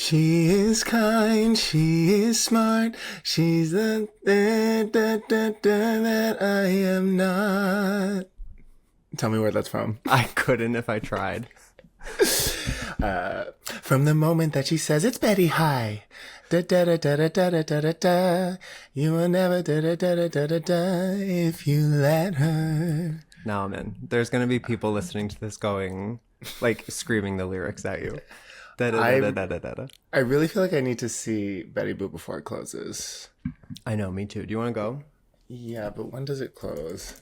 She is kind, she is smart, she's the that I am not. Tell me where that's from. I couldn't if I tried. From the moment that she says it's Betty High, da da da da da da da da da, you will never da da da da da da da if you let her. Now I'm in. There's gonna be people listening to this going, like, screaming the lyrics at you. Da da da da da da da. I really feel like I need to see Betty Boop before it closes. I know, me too. Do you want to go? Yeah, but when does it close?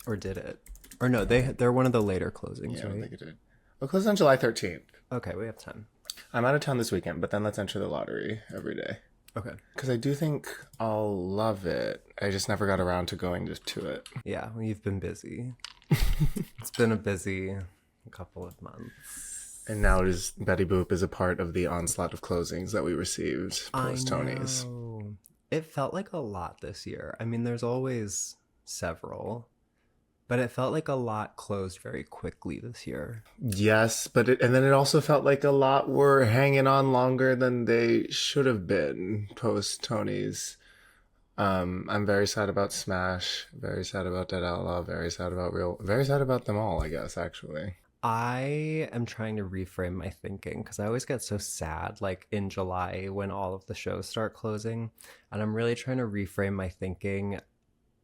Or did it? Or no, they're one of the later closings, Yeah, right? I don't think it did. It closes on July 13th. Okay, we have time. I'm out of town this weekend, but then let's enter the lottery every day. Okay. Because I do think I'll love it. I just never got around to going to it. Yeah, well, you've been busy. It's been a busy couple of months. And now Betty Boop is a part of the onslaught of closings that we received post-Tonys. It felt like a lot this year. I mean, there's always several, but it felt like a lot closed very quickly this year. Yes, and then it also felt like a lot were hanging on longer than they should have been post-Tonys. I'm very sad about Smash, very sad about Dead Outlaw, very sad about them all, I guess, actually. I am trying to reframe my thinking because I always get so sad, like in July when all of the shows start closing. And I'm really trying to reframe my thinking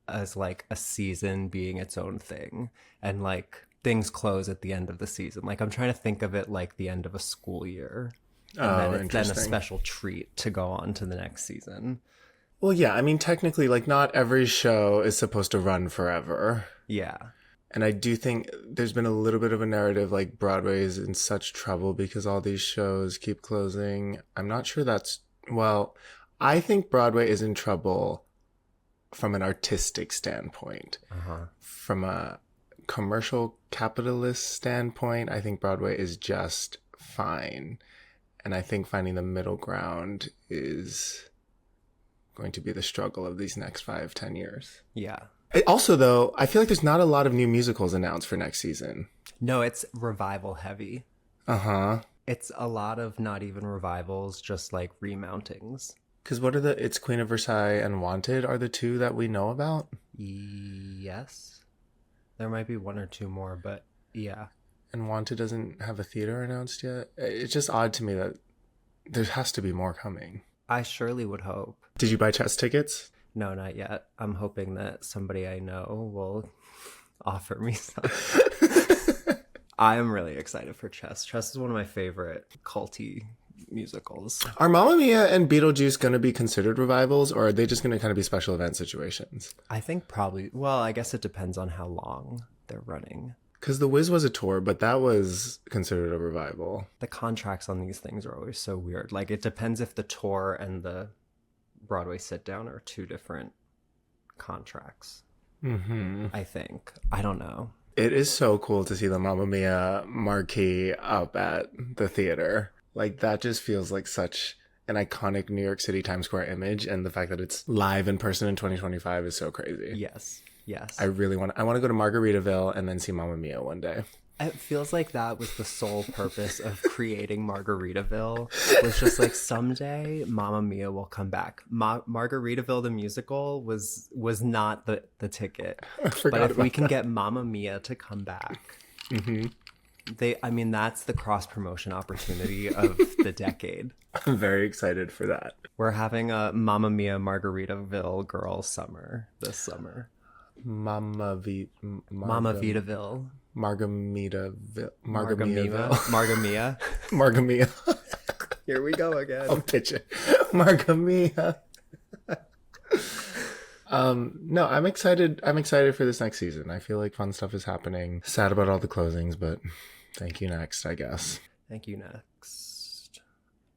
as like a season being its own thing. And like things close at the end of the season. Like I'm trying to think of it like the end of a school year. And then it's then a special treat to go on to the next season. Well, yeah, I mean, technically, like, not every show is supposed to run forever. Yeah. And I do think there's been a little bit of a narrative, like, Broadway is in such trouble because all these shows keep closing. I'm not sure I think Broadway is in trouble from an artistic standpoint. From a commercial capitalist standpoint, I think Broadway is just fine. And I think finding the middle ground is going to be the struggle of these next 5-10 years. Yeah. Also, though, I feel like there's not a lot of new musicals announced for next season. No, it's revival heavy. It's a lot of not even revivals, just like remountings. Because it's Queen of Versailles and Wanted are the two that we know about? Yes. There might be one or two more, but yeah. And Wanted doesn't have a theater announced yet? It's just odd to me that there has to be more coming. I surely would hope. Did you buy chess tickets? No, not yet. I'm hoping that somebody I know will offer me some. I am really excited for Chess. Chess is one of my favorite culty musicals. Are Mamma Mia and Beetlejuice going to be considered revivals, or are they just going to kind of be special event situations? I think probably, well, I guess it depends on how long they're running. Because The Wiz was a tour, but that was considered a revival. The contracts on these things are always so weird. Like, it depends if the tour and the Broadway sit-down are two different contracts. I think. I don't know. It is so cool to see the Mamma Mia marquee up at the theater. Like, that just feels like such an iconic New York City Times Square image, and the fact that it's live in person in 2025 is so crazy. Yes. I want to go to Margaritaville and then see Mamma Mia one day. It feels like that was the sole purpose of creating Margaritaville. Was just like, someday Mamma Mia will come back. Margaritaville the musical was not the ticket. But if we can get Mamma Mia to come back, that's the cross-promotion opportunity of the decade. I'm very excited for that. We're having a Mamma Mia Margaritaville girl summer this summer. Mama Vitaville. Margamita. Margamia. Here we go again. I'll pitch it. Margamia. No, I'm excited. I'm excited for this next season. I feel like fun stuff is happening. Sad about all the closings, but thank you next, I guess. Thank you next.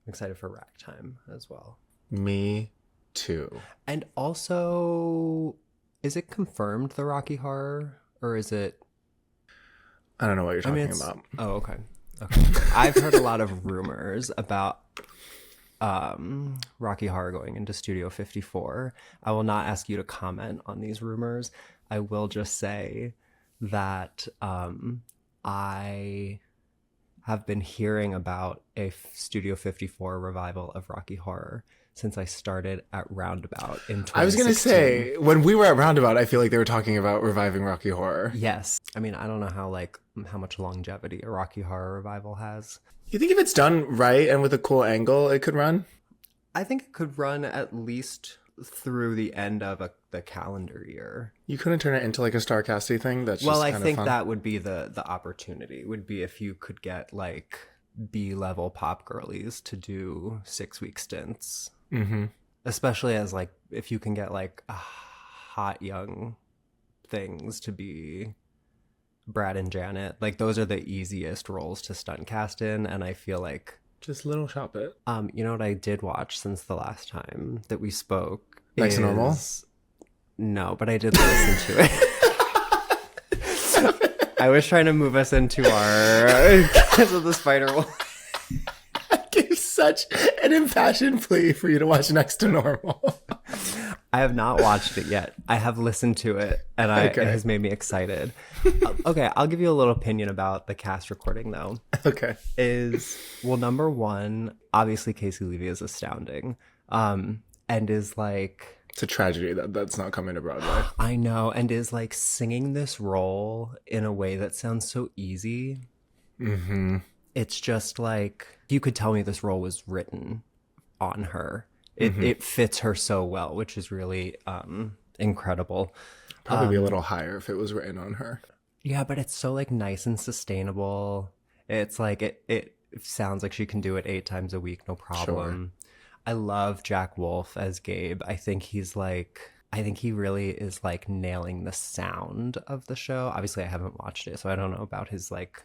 I'm excited for Ragtime as well. Me too. And also, is it confirmed, the Rocky Horror, or is it? I don't know what you're talking about. Oh, okay. I've heard a lot of rumors about Rocky Horror going into Studio 54. I will not ask you to comment on these rumors. I will just say that I have been hearing about a Studio 54 revival of Rocky Horror since I started at Roundabout in 2016. I was going to say, when we were at Roundabout, I feel like they were talking about reviving Rocky Horror. Yes. I mean, I don't know how much longevity a Rocky Horror revival has. You think if it's done right and with a cool angle, it could run? I think it could run at least through the end of the calendar year. You couldn't turn it into like a Starcasty thing? That's well, just I kind think of fun? that would be the opportunity, would be if you could get like B-level pop girlies to do 6-week stints. Mm-hmm. Especially as like, if you can get like hot young things to be Brad and Janet, like those are the easiest roles to stunt cast in, and I feel like Just little shop it. you know what I did watch since the last time that we spoke? Nice and Normal? No, but I did listen to it. I was trying to move us into our Kiss of the Spiderwoman. I gave such an impassioned plea for you to watch Next to Normal. I have not watched it yet. I have listened to it, and it has made me excited. Okay, I'll give you a little opinion about the cast recording, though. Okay. Well, number one, obviously Casey Levy is astounding, and is like... It's a tragedy that's not coming to Broadway. I know, and is like singing this role in a way that sounds so easy. Mm-hmm. It's just like, you could tell me this role was written on her. It fits her so well, which is really incredible. Probably be a little higher if it was written on her. Yeah, but it's so like nice and sustainable. It's like it sounds like she can do it 8 times a week, no problem. Sure. I love Jack Wolf as Gabe. I think he really is like nailing the sound of the show. Obviously, I haven't watched it, so I don't know about his like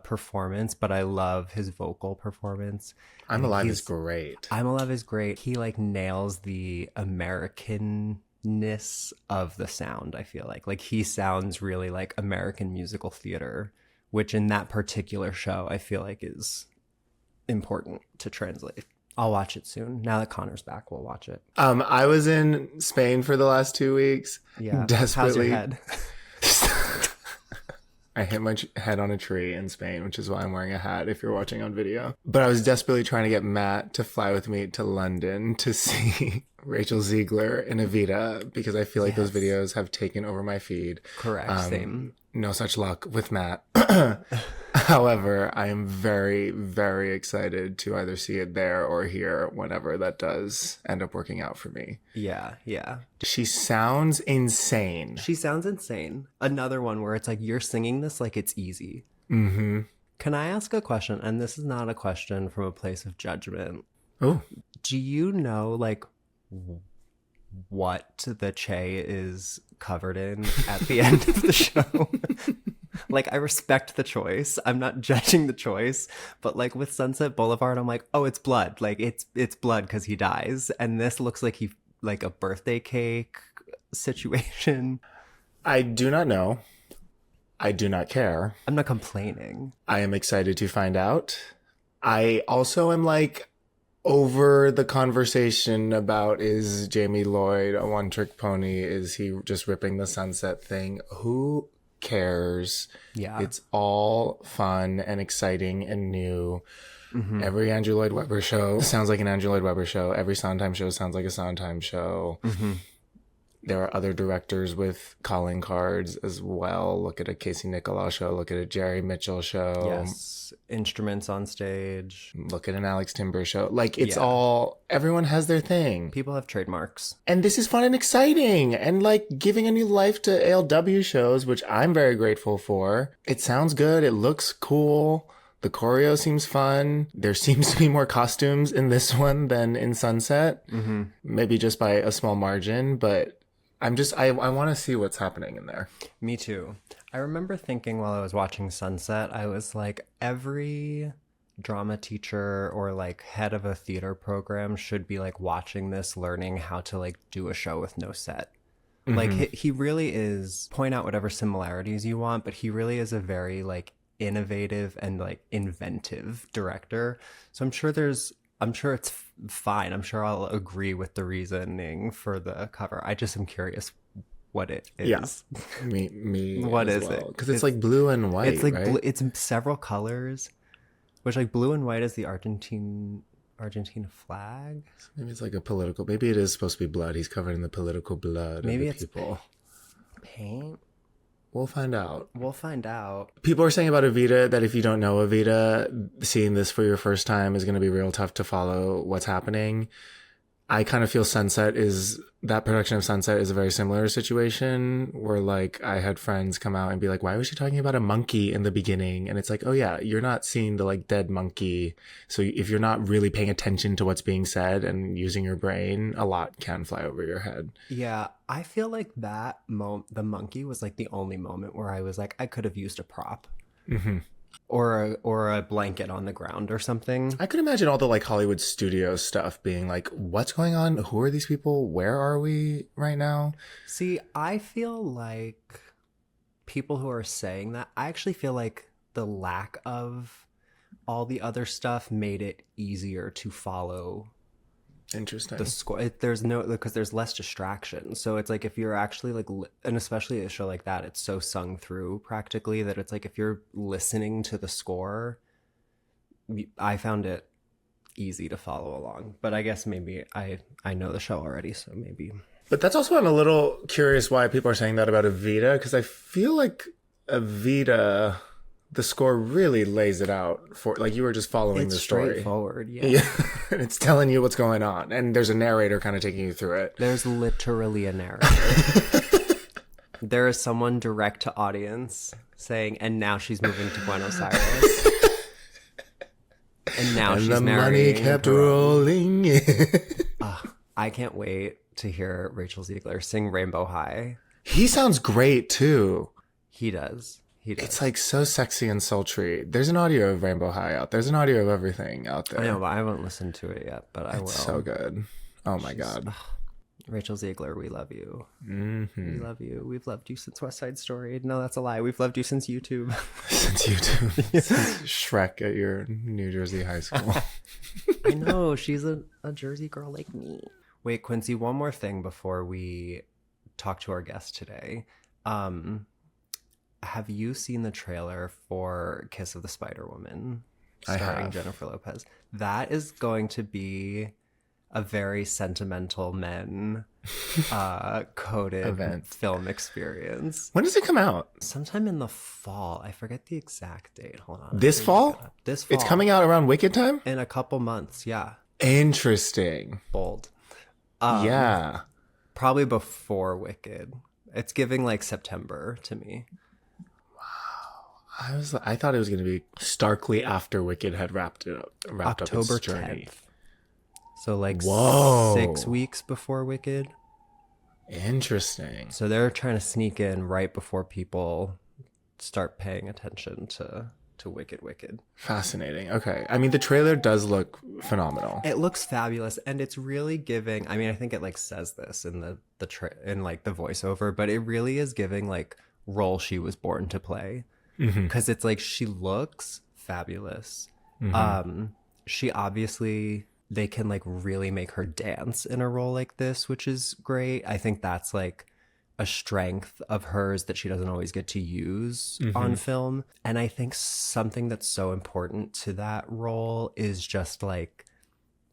performance, but I love his vocal performance. I'm Alive is great. I'm Alive is great. He like nails the Americanness of the sound, I feel like he sounds really like American musical theater, which in that particular show I feel like is important to translate. I'll watch it soon. Now that Connor's back, we'll watch it. I was in Spain for the last 2 weeks. Yeah. Desperately. How's your head? I hit my head on a tree in Spain, which is why I'm wearing a hat if you're watching on video. But I was desperately trying to get Matt to fly with me to London to see Rachel Ziegler in Evita, because I feel like those videos have taken over my feed. Correct. Same. No such luck with Matt. However, I am very, very excited to either see it there or here whenever that does end up working out for me. Yeah, yeah. She sounds insane. She sounds insane. Another one where it's like, you're singing this like it's easy. Mm-hmm. Can I ask a question? And this is not a question from a place of judgment. Oh. Do you know, like, what the Che is covered in at the end of the show? Like, I respect the choice. I'm not judging the choice. But, like, with Sunset Boulevard, I'm like, oh, it's blood. Like, it's blood because he dies. And this looks like like a birthday cake situation. I do not know. I do not care. I'm not complaining. I am excited to find out. I also am, like, over the conversation about, is Jamie Lloyd a one-trick pony? Is he just ripping the Sunset thing? Who cares? Yeah. It's all fun and exciting and new. Mm-hmm. Every Andrew Lloyd Webber show sounds like an Andrew Lloyd Webber show. Every Sondheim show sounds like a Sondheim show. Mm-hmm. There are other directors with calling cards as well. Look at a Casey Nicholaw show. Look at a Jerry Mitchell show. Yes. Instruments on stage. Look at an Alex Timber show. Like, it's all... Everyone has their thing. People have trademarks. And this is fun and exciting. And, like, giving a new life to ALW shows, which I'm very grateful for. It sounds good. It looks cool. The choreo seems fun. There seems to be more costumes in this one than in Sunset. Mm-hmm. Maybe just by a small margin, but... I want to see what's happening in there. Me too. I remember thinking while I was watching Sunset, I was like, every drama teacher or like head of a theater program should be like watching this, learning how to like do a show with no set. Mm-hmm. Like he really is, point out whatever similarities you want, but he really is a very like innovative and like inventive director. So I'm sure it's fine. I'm sure I'll agree with the reasoning for the cover. I just am curious what it is. Yeah, me. What is it? Because it's like blue and white. It's like right? it's several colors, Which, like, blue and white is the Argentine flag. Maybe it's like a political. Maybe it is supposed to be blood. He's covered in the political blood Maybe of the it's people. Paint. We'll find out. We'll find out. People are saying about Evita that if you don't know Evita, seeing this for your first time is going to be real tough to follow what's happening. I kind of feel that production of Sunset is a very similar situation where like I had friends come out and be like, why was she talking about a monkey in the beginning? And it's like, oh yeah, you're not seeing the like dead monkey. So if you're not really paying attention to what's being said and using your brain, a lot can fly over your head. Yeah, I feel like the monkey was like the only moment where I was like, I could have used a prop. Mm-hmm. Or a blanket on the ground or something. I could imagine all the like Hollywood studio stuff being like, what's going on? Who are these people? Where are we right now? See, I feel like people who are saying that, I actually feel like the lack of all the other stuff made it easier to follow. Interesting. The score, because there's less distraction. So it's like if you're actually like, and especially a show like that, it's so sung through practically that it's like if you're listening to the score, I found it easy to follow along. But I guess maybe I know the show already, so maybe. But that's also, I'm a little curious why people are saying that about Evita, because I feel like Evita, the score really lays it out for, like, you were just following the story. It's straightforward, yeah. And it's telling you what's going on, and there's a narrator kind of taking you through it. There's literally a narrator. There is someone direct to audience saying, and now she's moving to Buenos Aires. And now she's marrying. The money kept rolling in. I can't wait to hear Rachel Ziegler sing Rainbow High. He sounds great, too. He does. It's like so sexy and sultry. There's an audio of Rainbow High out. There's an audio of everything out there. I know, but I haven't listened to it yet, but I will. It's so good. Oh my God. Rachel Ziegler, we love you. Mm-hmm. We love you. We've loved you since West Side Story. No, that's a lie. We've loved you since YouTube. Since YouTube. Since Shrek at your New Jersey high school. I know. She's a Jersey girl like me. Wait, Quincy, one more thing before we talk to our guest today. Have you seen the trailer for Kiss of the Spiderwoman starring Jennifer Lopez? That is going to be a very sentimental men coded film experience. When does it come out? Sometime in the fall. I forget the exact date. Hold on. This fall? This fall. It's coming out around Wicked time? In a couple months, yeah. Interesting. Bold. Yeah. Probably before Wicked. It's giving like September to me. I thought it was going to be starkly after Wicked had wrapped October up its journey. 10th. So like 6 weeks before Wicked. Interesting. So they're trying to sneak in right before people start paying attention to Wicked. Fascinating. Okay. I mean, the trailer does look phenomenal. It looks fabulous, and it's really giving. I mean, I think it like says this in the in like the voiceover, but it really is giving like role she was born to play. Because it's like she looks fabulous. She obviously, they can like really make her dance in a role like this, which is great. I think that's like a strength of hers that she doesn't always get to use on film. And I think something that's so important to that role is just like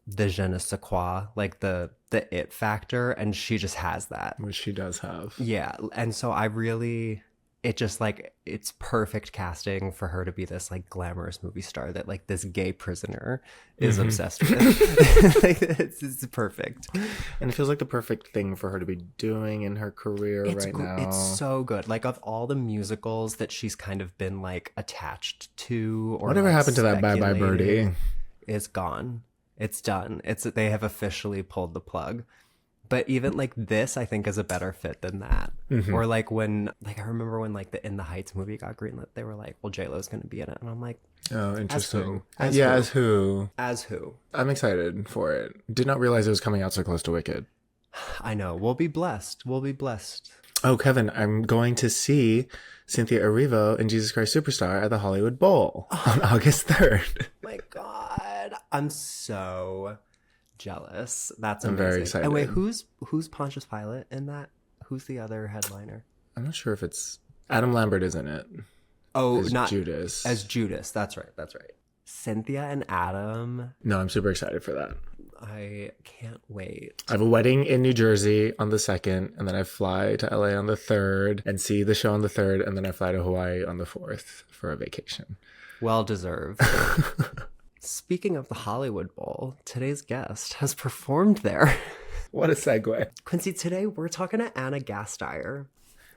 the je ne sais quoi, like the it factor. And she just has that. Which she does have. Yeah. And so I really... It just like, it's perfect casting for her to be this like glamorous movie star that like this gay prisoner is obsessed with. Like, it's perfect. And it feels like the perfect thing for her to be doing in her career right now. It's so good. Like of all the musicals that she's kind of been like attached to or whatever like happened to that Bye Bye Birdie? It's gone. It's done. They have officially pulled the plug. But even like this, I think is a better fit than that. Or like when, like I remember when like the In the Heights movie got greenlit, they were like, well, J-Lo's going to be in it. And I'm like, oh, interesting. As who? I'm excited for it. Did not realize it was coming out so close to Wicked. I know. We'll be blessed. Oh, Kevin, I'm going to see Cynthia Erivo in Jesus Christ Superstar at the Hollywood Bowl on August 3rd. My God. I'm so... jealous. That's amazing. I'm very excited. And wait, who's Pontius Pilate in that? Who's the other headliner? I'm not sure if it's Adam Lambert is in it. Oh, as not Judas. As Judas. That's right. Cynthia and Adam. No, I'm super excited for that. I can't wait. I have a wedding in New Jersey on the 2nd, and then I fly to LA on the 3rd and see the show on the 3rd, and then I fly to Hawaii on the 4th for a vacation. Well deserved. Speaking of the Hollywood Bowl, today's guest has performed there. What a segue. Quincy, today we're talking to Anna Gasteyer.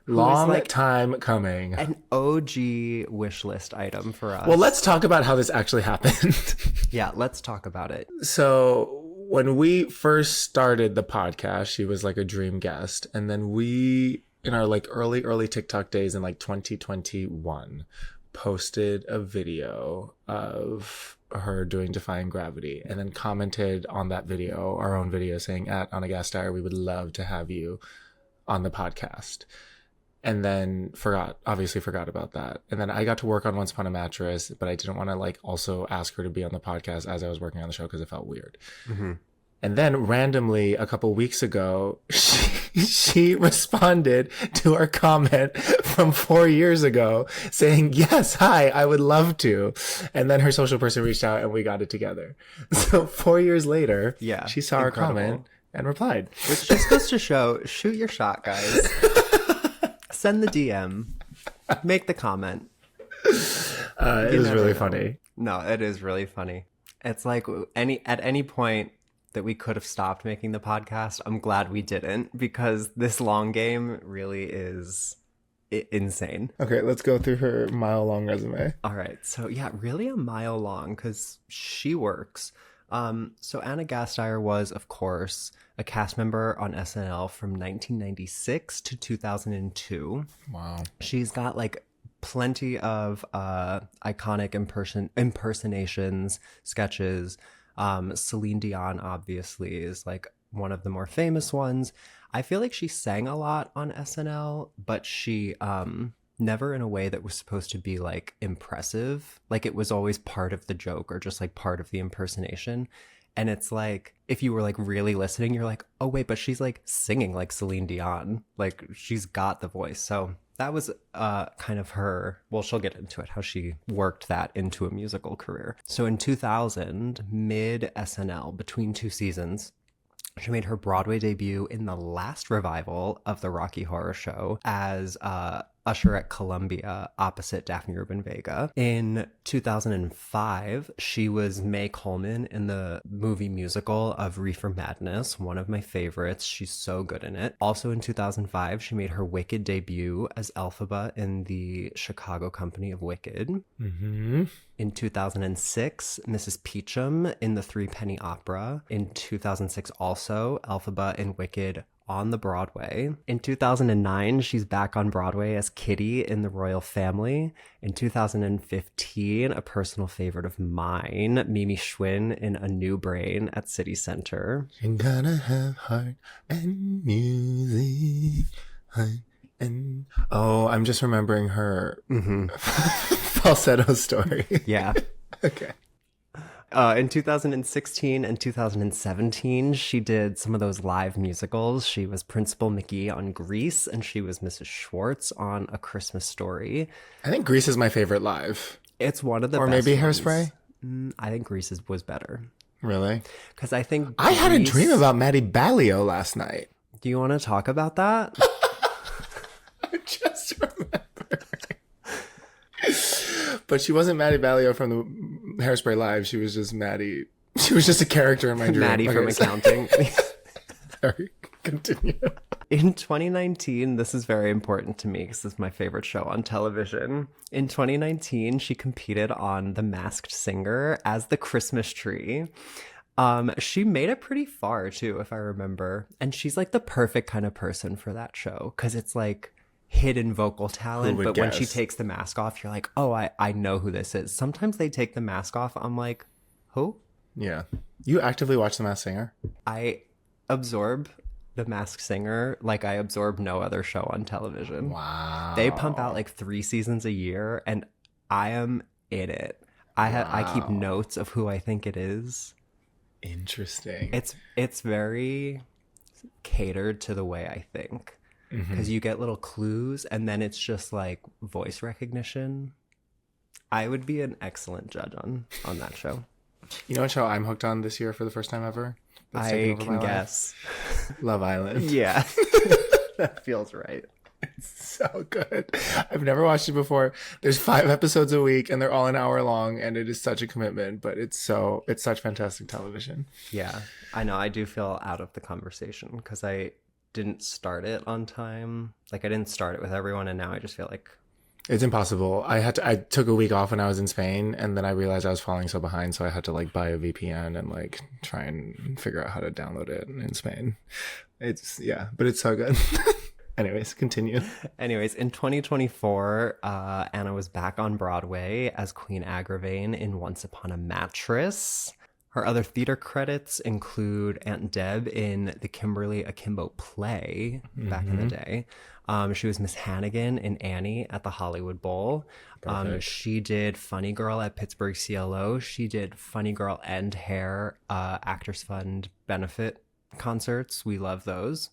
Long time coming. An OG wish list item for us. Well, let's talk about how this actually happened. Yeah, let's talk about it. So when we first started the podcast, she was like a dream guest. And then we, in our like early TikTok days in like 2021, posted a video of her doing Defying Gravity and then commented on that video, our own video, saying, at Anna Gasteyer, we would love to have you on the podcast. And then obviously forgot about that. And then I got to work on Once Upon a Mattress, but I didn't want to like also ask her to be on the podcast as I was working on the show because it felt weird. Mm-hmm. And then randomly a couple weeks ago, she responded to our comment from 4 years ago saying, yes, hi, I would love to. And then her social person reached out and we got it together. So 4 years later, she saw our comment and replied. Which just goes to show, shoot your shot, guys. Send the DM. Make the comment. It was really funny. No, it is really funny. It's like at any point that we could have stopped making the podcast, I'm glad we didn't, because this long game really is insane. Okay, let's go through her mile-long resume. All right. So yeah, really a mile long because she works. So Anna Gasteyer was, of course, a cast member on SNL from 1996 to 2002. Wow. She's got like plenty of iconic impersonations, sketches. Celine Dion obviously is like one of the more famous ones. I feel like she sang a lot on SNL, but she never in a way that was supposed to be like impressive. Like it was always part of the joke or just like part of the impersonation. And it's like, if you were like really listening, you're like, oh wait, but she's like singing like Celine Dion. Like she's got the voice. So that was kind of her, well, she'll get into it, how she worked that into a musical career. So in 2000, mid SNL, between two seasons, she made her Broadway debut in the last revival of the Rocky Horror Show as Usher at Columbia opposite Daphne Rubin Vega. In 2005, she was May Coleman in the movie musical of Reefer Madness, one of my favorites. She's so good in it. Also in 2005, she made her Wicked debut as Elphaba in the Chicago company of Wicked. Mm-hmm. In 2006, Mrs. Peachum in the Three Penny Opera. In 2006 also, Elphaba in Wicked on the Broadway. In 2009, she's back on Broadway as Kitty in The Royal Family. In 2015, a personal favorite of mine, Mimi Schwinn in A New Brain at City Center. You're gonna have heart and music. And I'm just remembering her falsetto story. Yeah. Okay. In 2016 and 2017, she did some of those live musicals. She was Principal McGee on Grease, and she was Mrs. Schwartz on A Christmas Story. I think Grease is my favorite live. It's one of the best. Or maybe Hairspray? I think Grease was better. Really? Because I think I had a dream about Maddie Ballio last night. Do you want to talk about that? I just remembered. But she wasn't Maddie Ballio from the Hairspray Live. She was just Maddie. She was just a character in my dream. Maddie from accounting. Sorry, continue. In 2019, this is very important to me because this is my favorite show on television. In 2019, she competed on The Masked Singer as the Christmas tree. She made it pretty far too, if I remember. And she's like the perfect kind of person for that show because it's like hidden vocal talent, but when she takes the mask off, you're like, oh, I know who this is. Sometimes they take the mask off, I'm like, who? Yeah. You actively watch The Masked Singer? I absorb The Masked Singer like I absorb no other show on television. Wow. They pump out like 3 seasons a year and I am in it. I keep notes of who I think it is. Interesting. It's very catered to the way I think. Because you get little clues and then it's just like voice recognition. I would be an excellent judge on that show. You know what show I'm hooked on this year for the first time ever? That's taken I over can my life? guess. Love Island. Yeah. That feels right. It's so good. I've never watched it before. There's 5 episodes a week and they're all an hour long, and it is such a commitment, but it's such fantastic television. Yeah, I know. I do feel out of the conversation because I didn't start it on time. Like, I didn't start it with everyone, and now I just feel like... It's impossible. I took a week off when I was in Spain, and then I realized I was falling so behind, so I had to like buy a VPN and like try and figure out how to download it in Spain. But it's so good. Anyways, continue. Anyways, in 2024, Anna was back on Broadway as Queen Agravain in Once Upon a Mattress. Her other theater credits include Aunt Deb in the Kimberly Akimbo play back in the day. She was Miss Hannigan in Annie at the Hollywood Bowl. She did Funny Girl at Pittsburgh CLO. She did Funny Girl and Hair Actors Fund benefit concerts. We love those.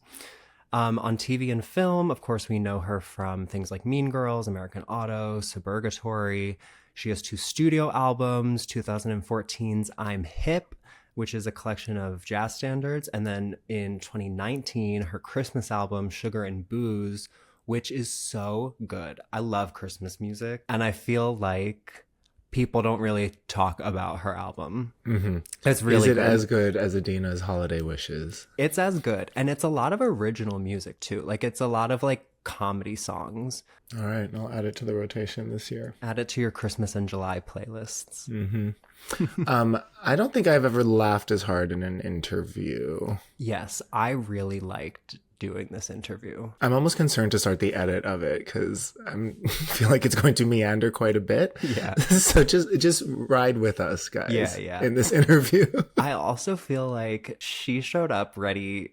On TV and film, of course, we know her from things like Mean Girls, American Auto, Suburgatory. She has 2 studio albums, 2014's I'm Hip, which is a collection of jazz standards. And then in 2019, her Christmas album, Sugar and Booze, which is so good. I love Christmas music. And I feel like people don't really talk about her album. Mm-hmm. It's really Is it good. as good as Adena's Holiday Wishes? It's as good. And it's a lot of original music too. Like, it's a lot of like comedy songs. All right, I'll add it to the rotation this year. Add it to your Christmas and July playlists. Mm-hmm. I don't think I've ever laughed as hard in an interview. Yes, I really liked doing this interview. I'm almost concerned to start the edit of it because I feel like it's going to meander quite a bit. Yeah. So just ride with us, guys. Yeah. In this interview. I also feel like she showed up ready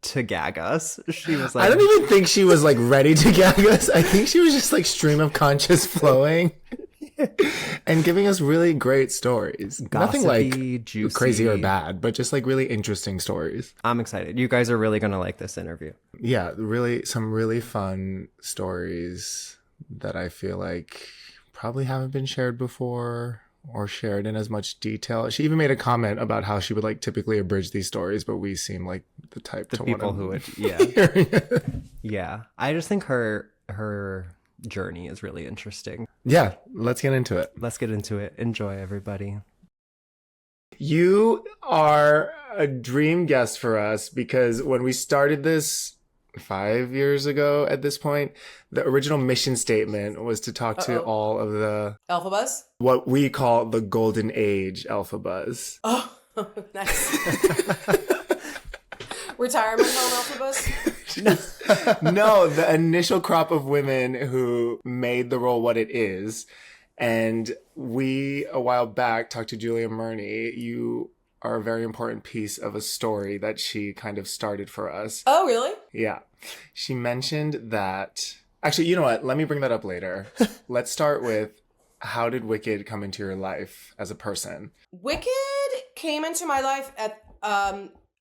to gag us. She was like... I don't even think she was like ready to gag us. I think she was just like stream of conscious flowing. And giving us really great stories. Gossipy, nothing like juicy, crazy or bad, but just like really interesting stories. I'm excited. You guys are really going to like this interview. Yeah, really some really fun stories that I feel like probably haven't been shared before or shared in as much detail. She even made a comment about how she would like typically abridge these stories, but we seem like the type to people who would, yeah. Yeah. I just think her journey is really interesting. Yeah, let's get into it. Let's get into it. Enjoy, everybody. You are a dream guest for us because when we started this 5 years ago at this point, the original mission statement was to talk to all of the Elphabas? What we call the golden age Elphabas. Oh, nice. Retirement home Elphabas? No, the initial crop of women who made the role what it is. And we, a while back, talked to Julia Murney. You are a very important piece of a story that she kind of started for us. Oh, really? Yeah. She mentioned that... Actually, you know what? Let me bring that up later. Let's start with, how did Wicked come into your life as a person? Wicked came into my life at...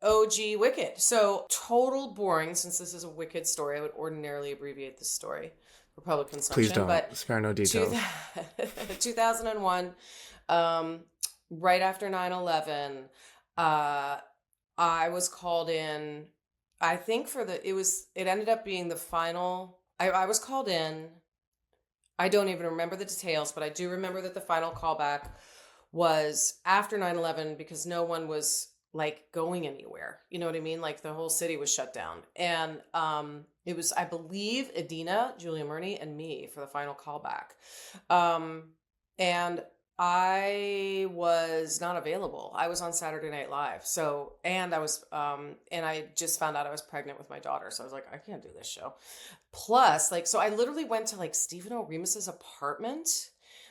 OG Wicked. So total boring, since this is a Wicked story. I would ordinarily abbreviate this story for public consumption. Please don't. But spare no details. 2001, right after 9/11, I was called in, I think it ended up being the final, I was called in. I don't even remember the details, but I do remember that the final callback was after 9/11 because no one was like going anywhere. You know what I mean? Like the whole city was shut down. And it was, I believe, Adena, Julia Murney, and me for the final callback. And I was not available. I was on Saturday Night Live. So, and I was, and I just found out I was pregnant with my daughter. So I was like, I can't do this show. Plus, like, so I literally went to like Stephen O'Remus's apartment.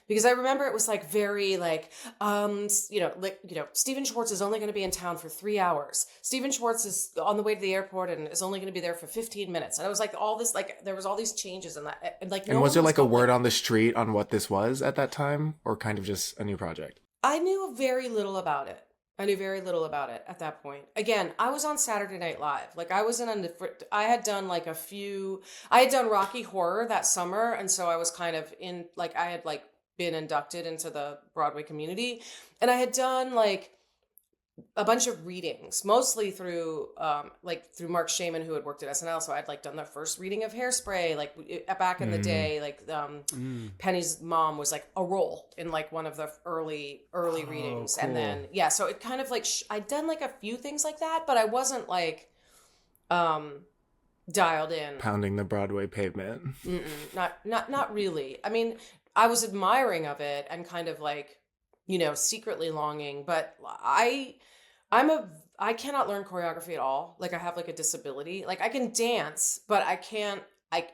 Because I remember it was like very like, Stephen Schwartz is only going to be in town for 3 hours. Stephen Schwartz is on the way to the airport and is only going to be there for 15 minutes. And it was like all this, like there was all these changes in that. And like, and was there like a word on the street on what this was at that time, or kind of just a new project? I knew very little about it. At that point. Again, I was on Saturday Night Live. Like I had done Rocky Horror that summer. And so I was kind of in, like, I had like been inducted into the Broadway community. And I had done like a bunch of readings, mostly through through Mark Shaman, who had worked at SNL. So I'd like done the first reading of Hairspray, like back in the day, like Penny's mom was like a role in like one of the early readings. Cool. And then, yeah, so it kind of like, I'd done like a few things like that, but I wasn't like dialed in. Pounding the Broadway pavement. Not really. I mean, I was admiring of it and kind of like, you know, secretly longing, but I cannot learn choreography at all. Like I have like a disability. Like I can dance, but I can't, I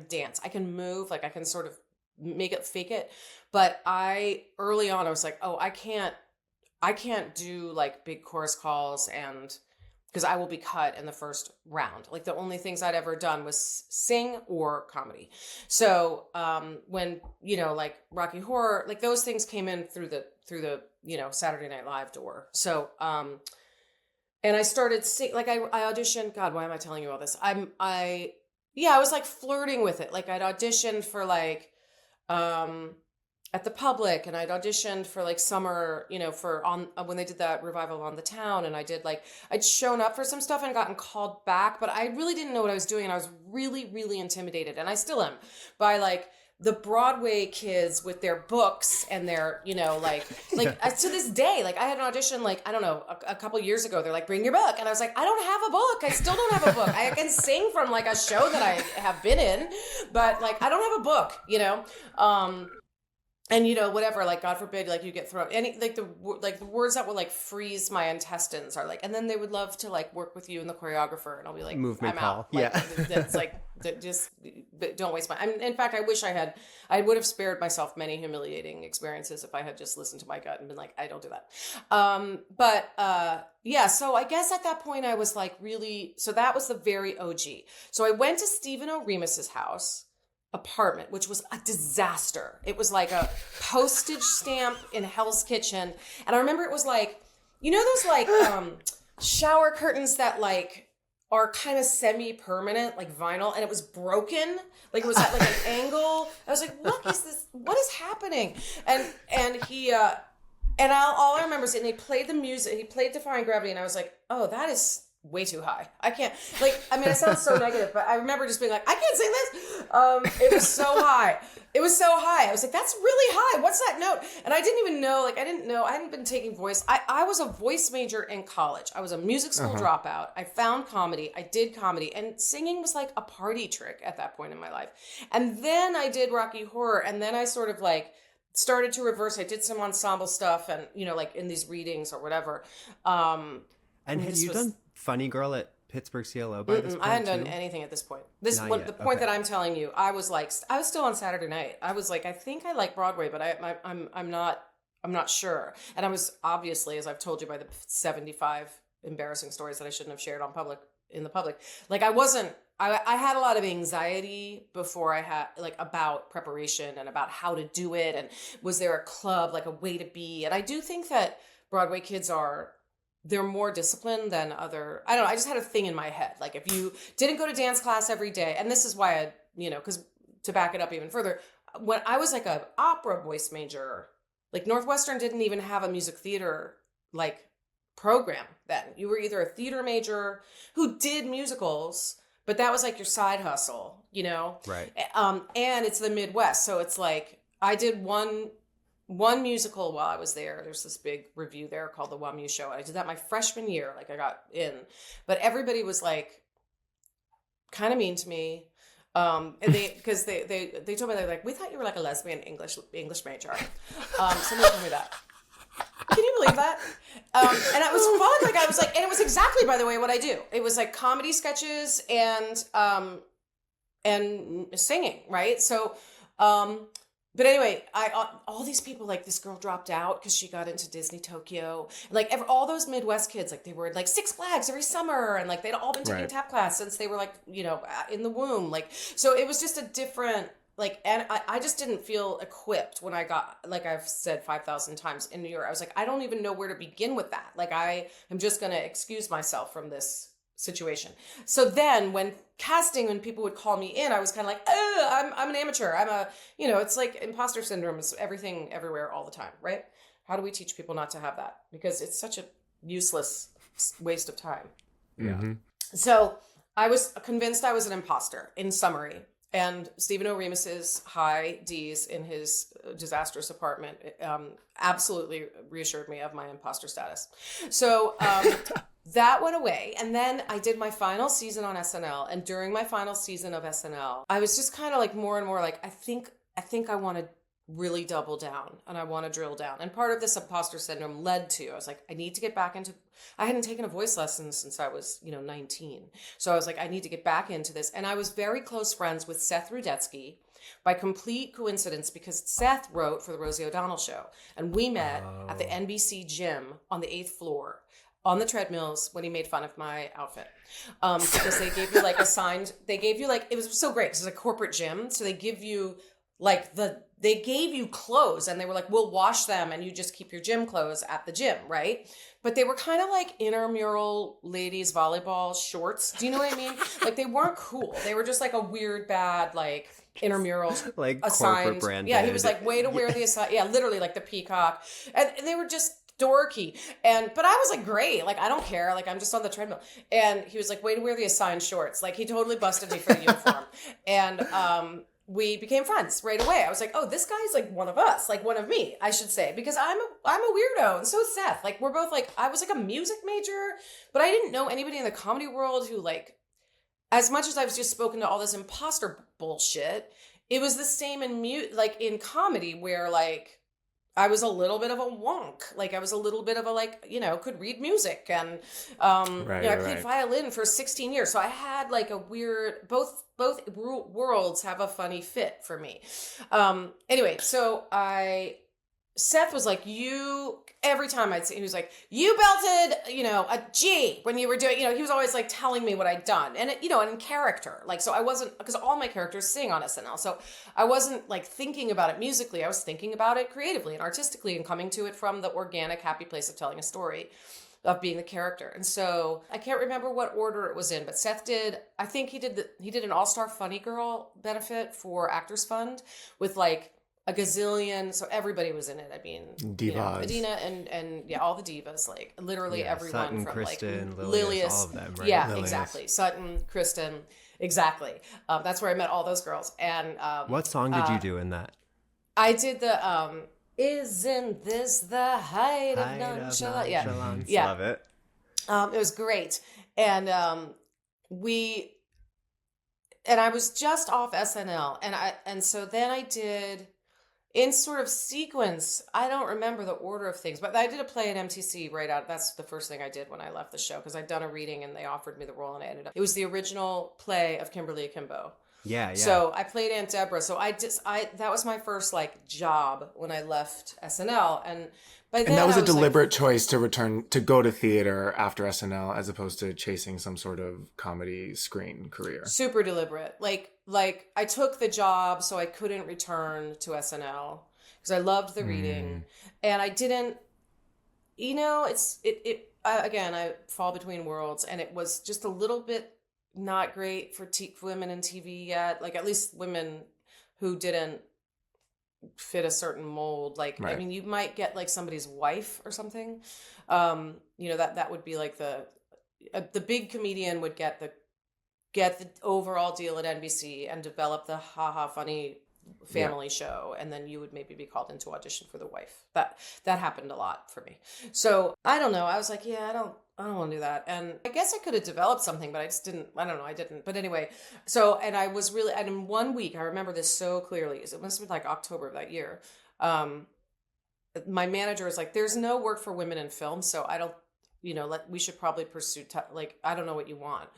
dance. I can move, like I can sort of fake it. But early on, I was like, oh, I can't do like big chorus calls, and because I will be cut in the first round. Like the only things I'd ever done was sing or comedy. So when, you know, like Rocky Horror, like those things came in through the, you know, Saturday Night Live door. So, and I started like I auditioned, God, why am I telling you all this? I was like flirting with it. Like I'd auditioned for like, at the Public, and I'd auditioned for like summer, you know, when they did that revival on the Town, and I'd shown up for some stuff and gotten called back, but I really didn't know what I was doing, and I was really, really intimidated, and I still am, by like the Broadway kids with their books and their, you know, like to this day, like I had an audition, like, I don't know, a couple years ago, they're like, bring your book. And I was like, I don't have a book. I still don't have a book. I can sing from like a show that I have been in, but like, I don't have a book, you know? And you know, whatever, like God forbid, like you get thrown any like the words that will like freeze my intestines are like, and then they would love to like work with you and the choreographer, and I'll be like, movement I'm call. out. Like, Yeah, that's like just don't waste my. I mean, in fact, I wish I would have spared myself many humiliating experiences if I had just listened to my gut and been like, I don't do that. Yeah. So I guess at that point I was like really. So that was the very OG. So I went to Stephen O'Remus's house apartment, which was a disaster. It was like a postage stamp in Hell's Kitchen. And I remember it was like, you know, those like shower curtains that like are kind of semi-permanent, like vinyl, and it was broken. Like it was at like an angle. I was like, what is this? What is happening? And he and all I remember is, and he played the music, he played Defying Gravity, and I was like, oh, that is way too high. I can't, like, I mean, it sounds so negative, but I remember just being like, I can't sing this. It was so high. It was so high. I was like, that's really high. What's that note? And I didn't even know, like, I hadn't been taking voice. I was a voice major in college. I was a music school dropout. I found comedy. I did comedy, and singing was like a party trick at that point in my life. And then I did Rocky Horror, and then I sort of like started to reverse. I did some ensemble stuff, and, you know, like in these readings or whatever. And had you done Funny Girl at Pittsburgh CLO by this point? I hadn't done anything at this point. The point that I'm telling you, I was still on Saturday night. I was like, I think I like Broadway, but I'm not sure. And I was obviously, as I've told you, by the 75 embarrassing stories that I shouldn't have shared in the public. Like I had a lot of anxiety before I had like about preparation and about how to do it. And was there a club, like a way to be? And I do think that Broadway kids they're more disciplined than other, I don't know, I just had a thing in my head. Like if you didn't go to dance class every day, and this is why I, you know, because to back it up even further, when I was like a opera voice major, like Northwestern didn't even have a music theater like program then. You were either a theater major who did musicals, but that was like your side hustle, you know? Right. And it's the Midwest. So it's like, I did one musical while I was there. There's this big review there called The WAMU Show. I did that my freshman year. Like I got in, but everybody was like kind of mean to me. And because they told me, they're like, we thought you were like a lesbian English major. Somebody told me that. Can you believe that? And it was fun. Like I was like, and it was exactly, by the way, what I do. It was like comedy sketches and singing. Right. So, but anyway, all these people, like this girl dropped out because she got into Disney Tokyo. Like all those Midwest kids, like they were like Six Flags every summer, and like they'd all been taking tap class since they were like, you know, in the womb. Like, so it was just a different, like, and I just didn't feel equipped when I got, like I've said 5,000 times in New York. I was like, I don't even know where to begin with that. Like I am just going to excuse myself from this situation. So then when casting, when people would call me in, I was kind of like, oh, I'm an amateur. I'm a, it's like imposter syndrome is everything, everywhere, all the time, right? How do we teach people not to have that? Because it's such a useless waste of time. Yeah. So I was convinced I was an imposter, in summary. And Stephen O'Remus's high D's in his disastrous apartment absolutely reassured me of my imposter status. So that went away. And then I did my final season on SNL. And during my final season of SNL, I was just kind of like more and more like, I think I want to really double down and I want to drill down. And part of this imposter syndrome led to, I was like, I need to get back into, I hadn't taken a voice lesson since I was, 19. So I was like, I need to get back into this. And I was very close friends with Seth Rudetsky by complete coincidence because Seth wrote for the Rosie O'Donnell show. And we met at the NBC gym on the 8th floor on the treadmills when he made fun of my outfit. Because they gave you like it was so great because it's a corporate gym. So they give you they gave you clothes and they were like, we'll wash them and you just keep your gym clothes at the gym, right? But they were kind of like intramural ladies volleyball shorts. Do you know what I mean? Like they weren't cool. They were just like a weird, bad, like intramural like assigned. corporate branded. Yeah, he was like, way to wear the assigned. Yeah, literally like the peacock. And they were just dorky. But I was like, great. Like, I don't care. Like, I'm just on the treadmill. And he was like, way to wear the assigned shorts. Like, he totally busted me for the uniform. And, we became friends right away. I was like, oh, this guy's like one of us, like one of me, I should say, because I'm a weirdo. And so is Seth. Like, we're both like, I was like a music major, but I didn't know anybody in the comedy world who like, as much as I've just spoken to all this imposter bullshit, it was the same in comedy where like, I was a little bit of a wonk. Like I was a little bit of a like, could read music and I played violin for 16 years. So I had like a weird both worlds have a funny fit for me. Anyway, so Seth was like, every time I'd see, he was like, you belted, a G when you were doing, he was always like telling me what I'd done. And, and in character, like, so I wasn't, because all my characters sing on SNL. So I wasn't like thinking about it musically. I was thinking about it creatively and artistically and coming to it from the organic, happy place of telling a story, of being the character. And so I can't remember what order it was in, but Seth did, I think he did an All-Star Funny Girl benefit for Actors Fund with like, a gazillion, so everybody was in it. I mean, divas, Adena and all the divas, like literally everyone Sutton, from Kristen, like Lilius, all of them, right? Yeah, Lilius. exactly. Sutton, Kristen, exactly. That's where I met all those girls. And what song did you do in that? I did the "Isn't This the Height of Nonchalance?" Yeah, Love it. It was great, and I was just off SNL, and so then I did. In sort of sequence, I don't remember the order of things, but I did a play at MTC right out. That's the first thing I did when I left the show because I'd done a reading and they offered me the role and I ended up. It was the original play of Kimberly Akimbo. Yeah. So I played Aunt Deborah. So that was my first like job when I left SNL, and that was a deliberate choice to return to go to theater after SNL as opposed to chasing some sort of comedy screen career. Super deliberate. Like I took the job so I couldn't return to SNL because I loved the reading, and I didn't. Again, I fall between worlds, and it was just a little bit not great for women in TV yet. Like at least women who didn't fit a certain mold. Like, right. I mean, you might get like somebody's wife or something. That would be like the big comedian would get the overall deal at NBC and develop the funny family show, and then you would maybe be called into audition for the wife. That happened a lot for me. So I don't know. I was like, I don't want to do that. And I guess I could have developed something, but I just didn't. I don't know. I didn't. But anyway, and I was really, and in 1 week, I remember this so clearly. It must have been like October of that year. My manager was like, "There's no work for women in film, so I don't. We should probably pursue. I don't know what you want."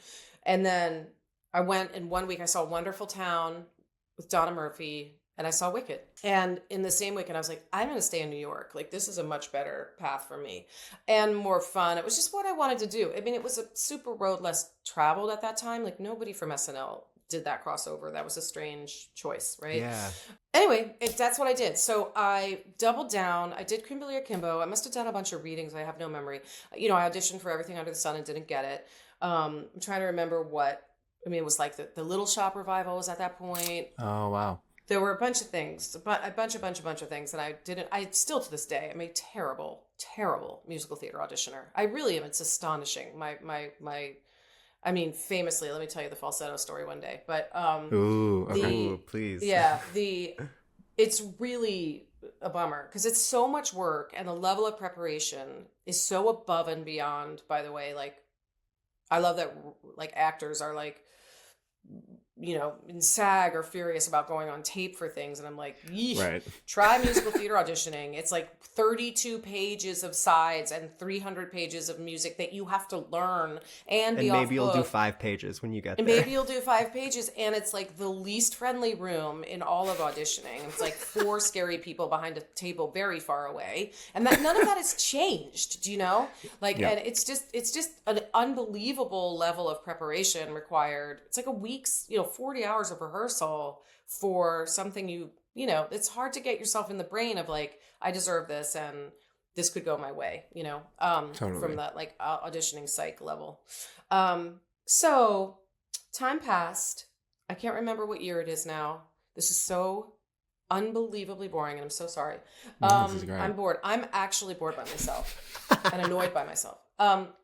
And then I went in 1 week. I saw Wonderful Town with Donna Murphy, and I saw Wicked. And in the same weekend, I was like, I'm going to stay in New York. Like, this is a much better path for me and more fun. It was just what I wanted to do. I mean, it was a super road less traveled at that time. Like, nobody from SNL did that crossover. That was a strange choice, right? Yeah. Anyway, that's what I did. So I doubled down. I did Kimberly Akimbo. I must have done a bunch of readings. I have no memory. You know, I auditioned for Everything Under the Sun and didn't get it. I'm trying to remember it was like the Little Shop revival was at that point. Oh, wow. There were a bunch of things, but a bunch of things that I still to this day, I'm a terrible musical theater auditioner. I really am. It's astonishing. I mean, famously, let me tell you the falsetto story one day, but, Ooh, okay. Ooh, please. Yeah, it's really a bummer because it's so much work and the level of preparation is so above and beyond, by the way. Like, I love that, like, actors are like, you know, in SAG or furious about going on tape for things. And I'm like, Right. Try musical theater auditioning. It's like 32 pages of sides and 300 pages of music that you have to learn and be maybe you'll do book. 5 pages when you get And there. maybe you'll do 5 pages, and it's like the least friendly room in all of auditioning. It's like 4 scary people behind a table very far away, and that none of that has changed. Do you know? Like, Yeah. and it's just an unbelievable level of preparation required. It's like a week's, 40 hours of rehearsal for something you know. It's hard to get yourself in the brain of like, I deserve this and this could go my way. Totally. From that like auditioning psych level. So time passed. I can't remember what year it is now. This is so unbelievably boring and I'm so sorry. No, this is great. I'm bored. I'm actually bored by myself and annoyed by myself.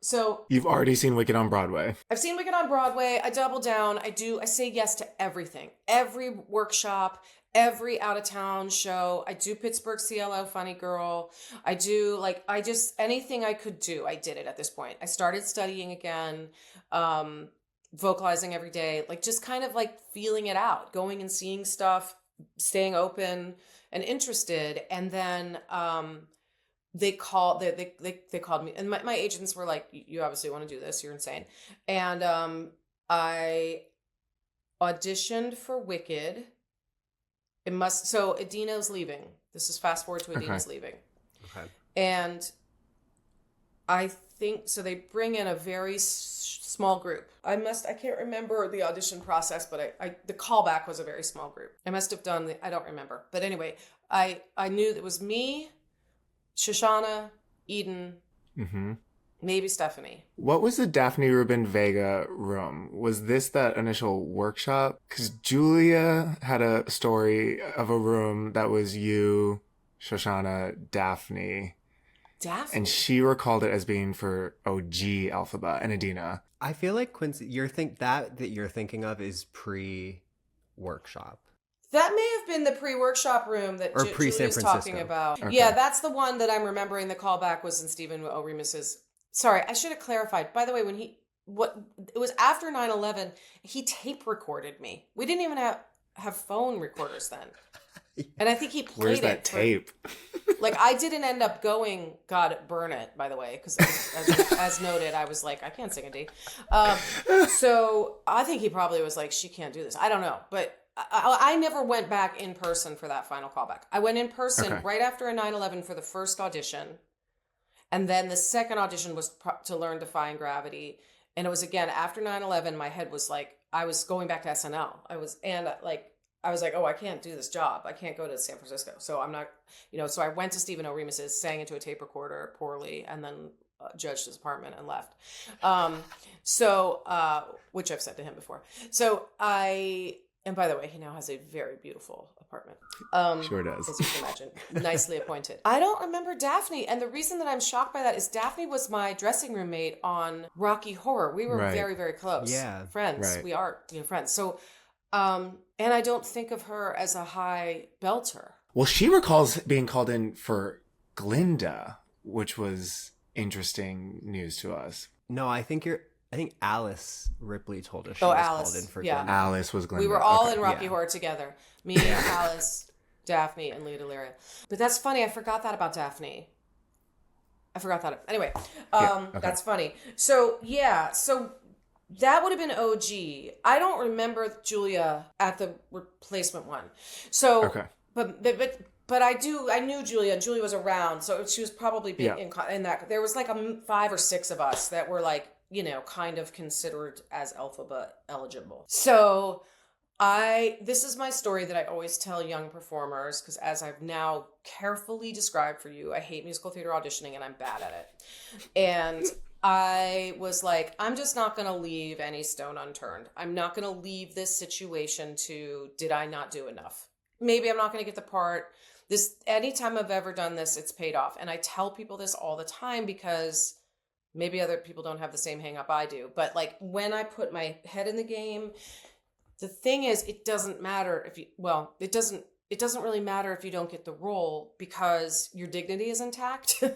So You've already seen Wicked on Broadway. I've seen Wicked on Broadway. I double down. I say yes to everything. Every workshop, every out of town show. I do Pittsburgh CLO Funny Girl. I do anything I could do. I did it at this point. I started studying again, vocalizing every day, like just kind of like feeling it out, going and seeing stuff, staying open and interested. And then, they called me and my agents were like, you obviously want to do this. You're insane. And, I auditioned for Wicked. So Adena's leaving. This is fast forward to Adena's leaving. Okay. And I think, so they bring in a very small group. I can't remember the audition process, but the callback was a very small group. I must have done I don't remember. But anyway, I knew it was me, Shoshana, Eden, maybe Stephanie. What was the Daphne Rubin Vega room? Was this that initial workshop? Because Julia had a story of a room that was you, Shoshana, Daphne. And she recalled it as being for OG Elphaba and Adena. I feel like Quincy, you're thinking of is pre-workshop. That may have been the pre-workshop room that pre-San Julia's Francisco. talking about. Okay. Yeah, that's the one that I'm remembering. The callback was in Stephen O. Remus's. Sorry, I should have clarified. By the way, it was after 9/11, he tape recorded me. We didn't even have phone recorders then. And I think he played Where's that tape? Like, I didn't end up going, God, burn it, by the way, because as noted, I was like, I can't sing a D. So I think he probably was like, she can't do this. I don't know. But I never went back in person for that final callback. I went in person right after a 9/11 for the first audition. And then the second audition was to learn Defying Gravity. And it was, again, after 9/11, my head was like, I was going back to SNL. I was like, oh, I can't do this job. I can't go to San Francisco. So I'm not, so I went to Stephen O. Remus's, sang into a tape recorder poorly, and then judged his apartment and left. Which I've said to him before. And by the way, he now has a very beautiful apartment. Sure does. As you can imagine. Nicely appointed. I don't remember Daphne. And the reason that I'm shocked by that is Daphne was my dressing room mate on Rocky Horror. We were very, very close. Yeah. Friends. Right. We are friends. So, and I don't think of her as a high belter. Well, she recalls being called in for Glinda, which was interesting news to us. No, I think Alice Ripley told us she Oh, was Alice. called in for Yeah. Glinda. Alice was Glinda. We were all Okay. in Rocky Yeah. Horror together. Me, Alice, Daphne, and Leah Delaria. But that's funny. I forgot that about Daphne. I forgot that. Anyway, that's funny. So, so that would have been OG. I don't remember Julia at the replacement one. So, but I knew Julia, and Julia was around, so she was probably in that. There was like 5 or 6 of us that were like kind of considered as Elphaba eligible. So this is my story that I always tell young performers, because as I've now carefully described for you, I hate musical theater auditioning and I'm bad at it. And I was like, I'm just not going to leave any stone unturned. I'm not going to leave this situation to, did I not do enough? Maybe I'm not going to get the part. Anytime I've ever done this, it's paid off. And I tell people this all the time because maybe other people don't have the same hang up I do. But like when I put my head in the game, the thing is, it doesn't matter it doesn't really matter if you don't get the role, because your dignity is intact. And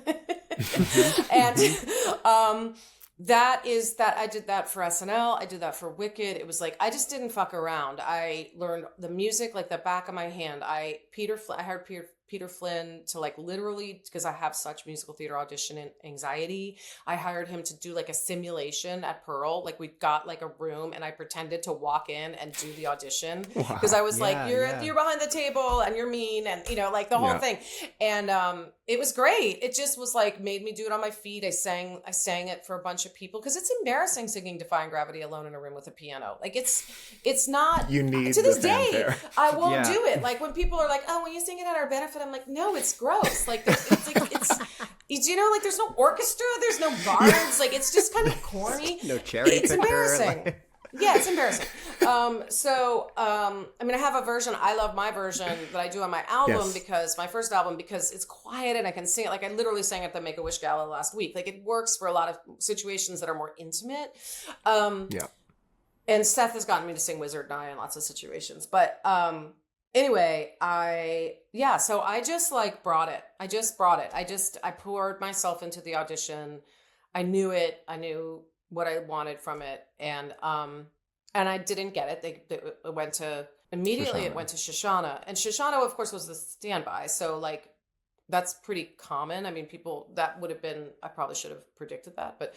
I did that for SNL. I did that for Wicked. It was like, I just didn't fuck around. I learned the music like the back of my hand. I hired Peter Flynn to like literally, because I have such musical theater audition anxiety, I hired him to do like a simulation at Pearl. Like we got like a room and I pretended to walk in and do the audition, because I was like, you're behind the table and you're mean, and like the whole thing. And it was great. It just was like, made me do it on my feet. I sang it for a bunch of people, because it's embarrassing singing Defying Gravity alone in a room with a piano. Like it's not, you need to this the day fanfare. I won't do it. Like when people are like, oh, when you sing it at our benefit, I'm like, no, it's gross. Like like there's no orchestra, there's no bards. Like it's just kind of corny. No cherry picker. It's embarrassing. Yeah, it's embarrassing. I have a version. I love my version that I do on my album, because my first album, because it's quiet and I can sing it. Like I literally sang at the Make-A-Wish Gala last week. Like it works for a lot of situations that are more intimate. And Seth has gotten me to sing Wizard and I in lots of situations. But anyway, so I just like brought it. I poured myself into the audition. I knew it. I knew what I wanted from it. And I didn't get it. It went to Shoshana. And Shoshana, of course, was the standby. So like, that's pretty common. I mean, that would have been, I probably should have predicted that, but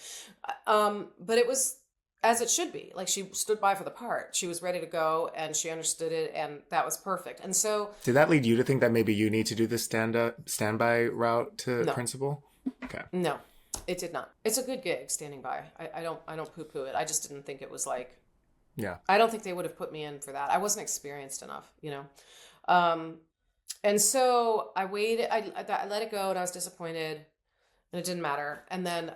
it was as it should be. Like she stood by for the part. She was ready to go and she understood it, and that was perfect. And so, did that lead you to think that maybe you need to do the standby route to principal? Okay. No, it did not. It's a good gig standing by. I don't poo-poo it. I just didn't think it was like, I don't think they would have put me in for that. I wasn't experienced enough, and so I waited, I let it go, and I was disappointed, and it didn't matter. And then,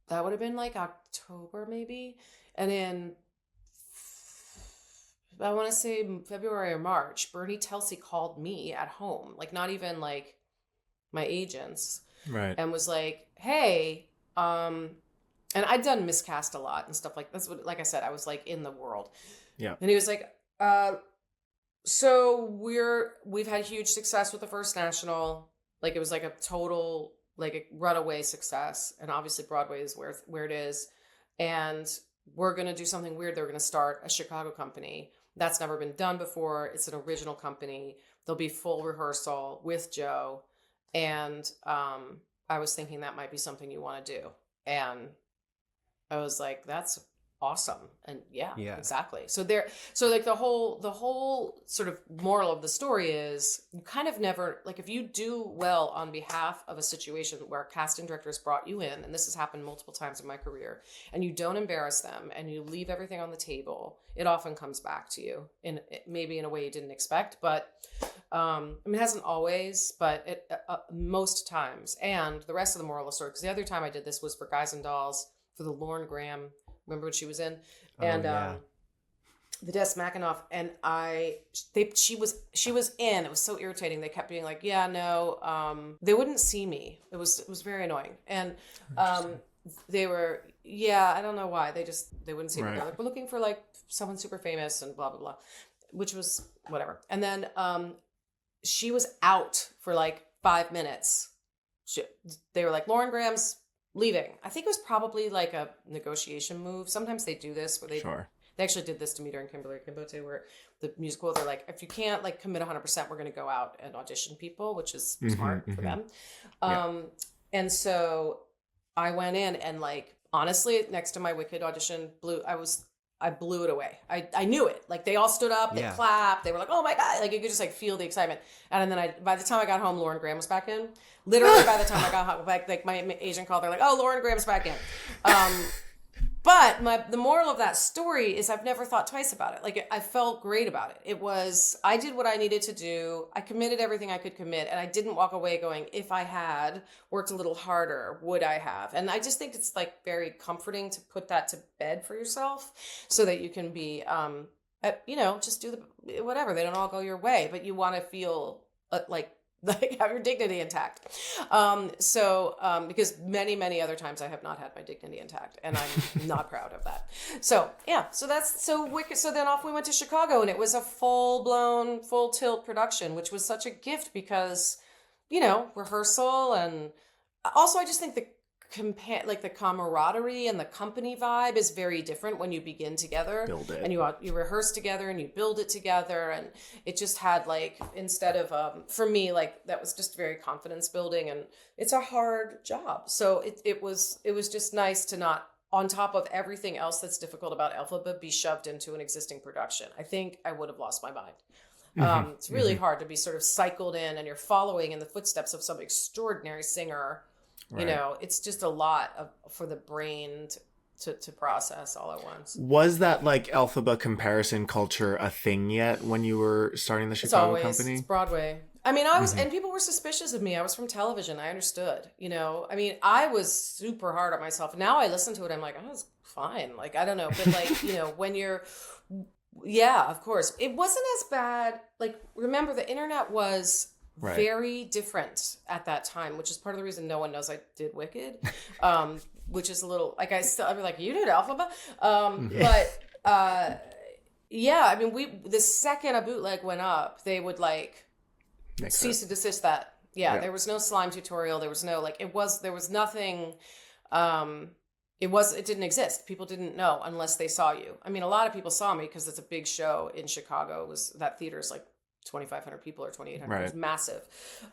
that would have been like October maybe. And then I want to say February or March, Bernie Telsey called me at home, like not even like my agents. Right. And was like, hey, and I'd done miscast a lot and stuff like that's what, like I said, I was like in the world. Yeah. And he was like, so we've had huge success with the first national. Like it was like a total, like a runaway success. And obviously Broadway is where it is. And we're going to do something weird. They're going to start a Chicago company. That's never been done before. It's an original company. There'll be full rehearsal with Joe. And I was thinking that might be something you want to do. And I was like, that's awesome. And yeah, exactly. So like the whole sort of moral of the story is you kind of never, like if you do well on behalf of a situation where a casting director has brought you in, and this has happened multiple times in my career, and you don't embarrass them and you leave everything on the table, it often comes back to you maybe in a way you didn't expect, but it hasn't always, but it most times. And the rest of the moral of the story, because the other time I did this was for Guys and Dolls for the Lauren Graham. Remember when she was in? And the Des McAnuff, and she was in. It was so irritating. They kept being like, yeah, no, they wouldn't see me. It was very annoying. And they were, I don't know why. They wouldn't see me. They're like, we're looking for like someone super famous and blah, blah, blah, which was whatever. And then she was out for like 5 minutes. They were like, Lauren Graham's leaving. I think it was probably like a negotiation move. Sometimes they do this where they actually did this to me during Kimberly Akimbo too, where the musical, they're like, if you can't like commit 100%, we're going to go out and audition people, which is smart for them. And so I went in and like, honestly, next to my Wicked audition, I blew it away. I knew it. Like they all stood up, they clapped, they were like, oh my God. Like you could just like feel the excitement. And then by the time I got home, Lauren Graham was back in. Literally by the time I got home, like my agent called, they're like, oh, Lauren Graham's back in. But the moral of that story is I've never thought twice about it. Like I felt great about it. I did what I needed to do. I committed everything I could commit. And I didn't walk away going, if I had worked a little harder, would I have? And I just think it's like very comforting to put that to bed for yourself so that you can be, just do whatever. They don't all go your way, but you want to feel like have your dignity intact. Because many other times I have not had my dignity intact and I'm not proud of that. So that's so wicked. So then off we went to Chicago and it was a full tilt production, which was such a gift because, rehearsal. And also I just think the camaraderie and the company vibe is very different when you begin together. Build it. And you rehearse together and you build it together. And it just had like, instead of, for me, like that was just very confidence building and it's a hard job. So it was just nice to not, on top of everything else that's difficult about Elphaba, be shoved into an existing production. I think I would have lost my mind. It's really hard to be sort of cycled in and you're following in the footsteps of some extraordinary singer. Right. It's just a lot for the brain to process all at once. Was that like Elphaba comparison culture a thing yet when you were starting the Chicago company? It's Broadway. I mean, I was, and people were suspicious of me. I was from television. I understood, I mean, I was super hard on myself. Now I listen to it. I'm like, I was fine. Like, I don't know. But like, when you're, yeah, of course. It wasn't as bad. Like, remember the internet was very different at that time, which is part of the reason no one knows I did Wicked, which is a little like I'd be like, you did Elphaba, but I mean, the second a bootleg went up, they would like cease and desist that. There was no slime tutorial, there was no there was nothing. It didn't exist. People didn't know unless they saw you. I mean, a lot of people saw me because it's a big show in Chicago. That theater's like 2,500 people or 2,800. Right. It was massive.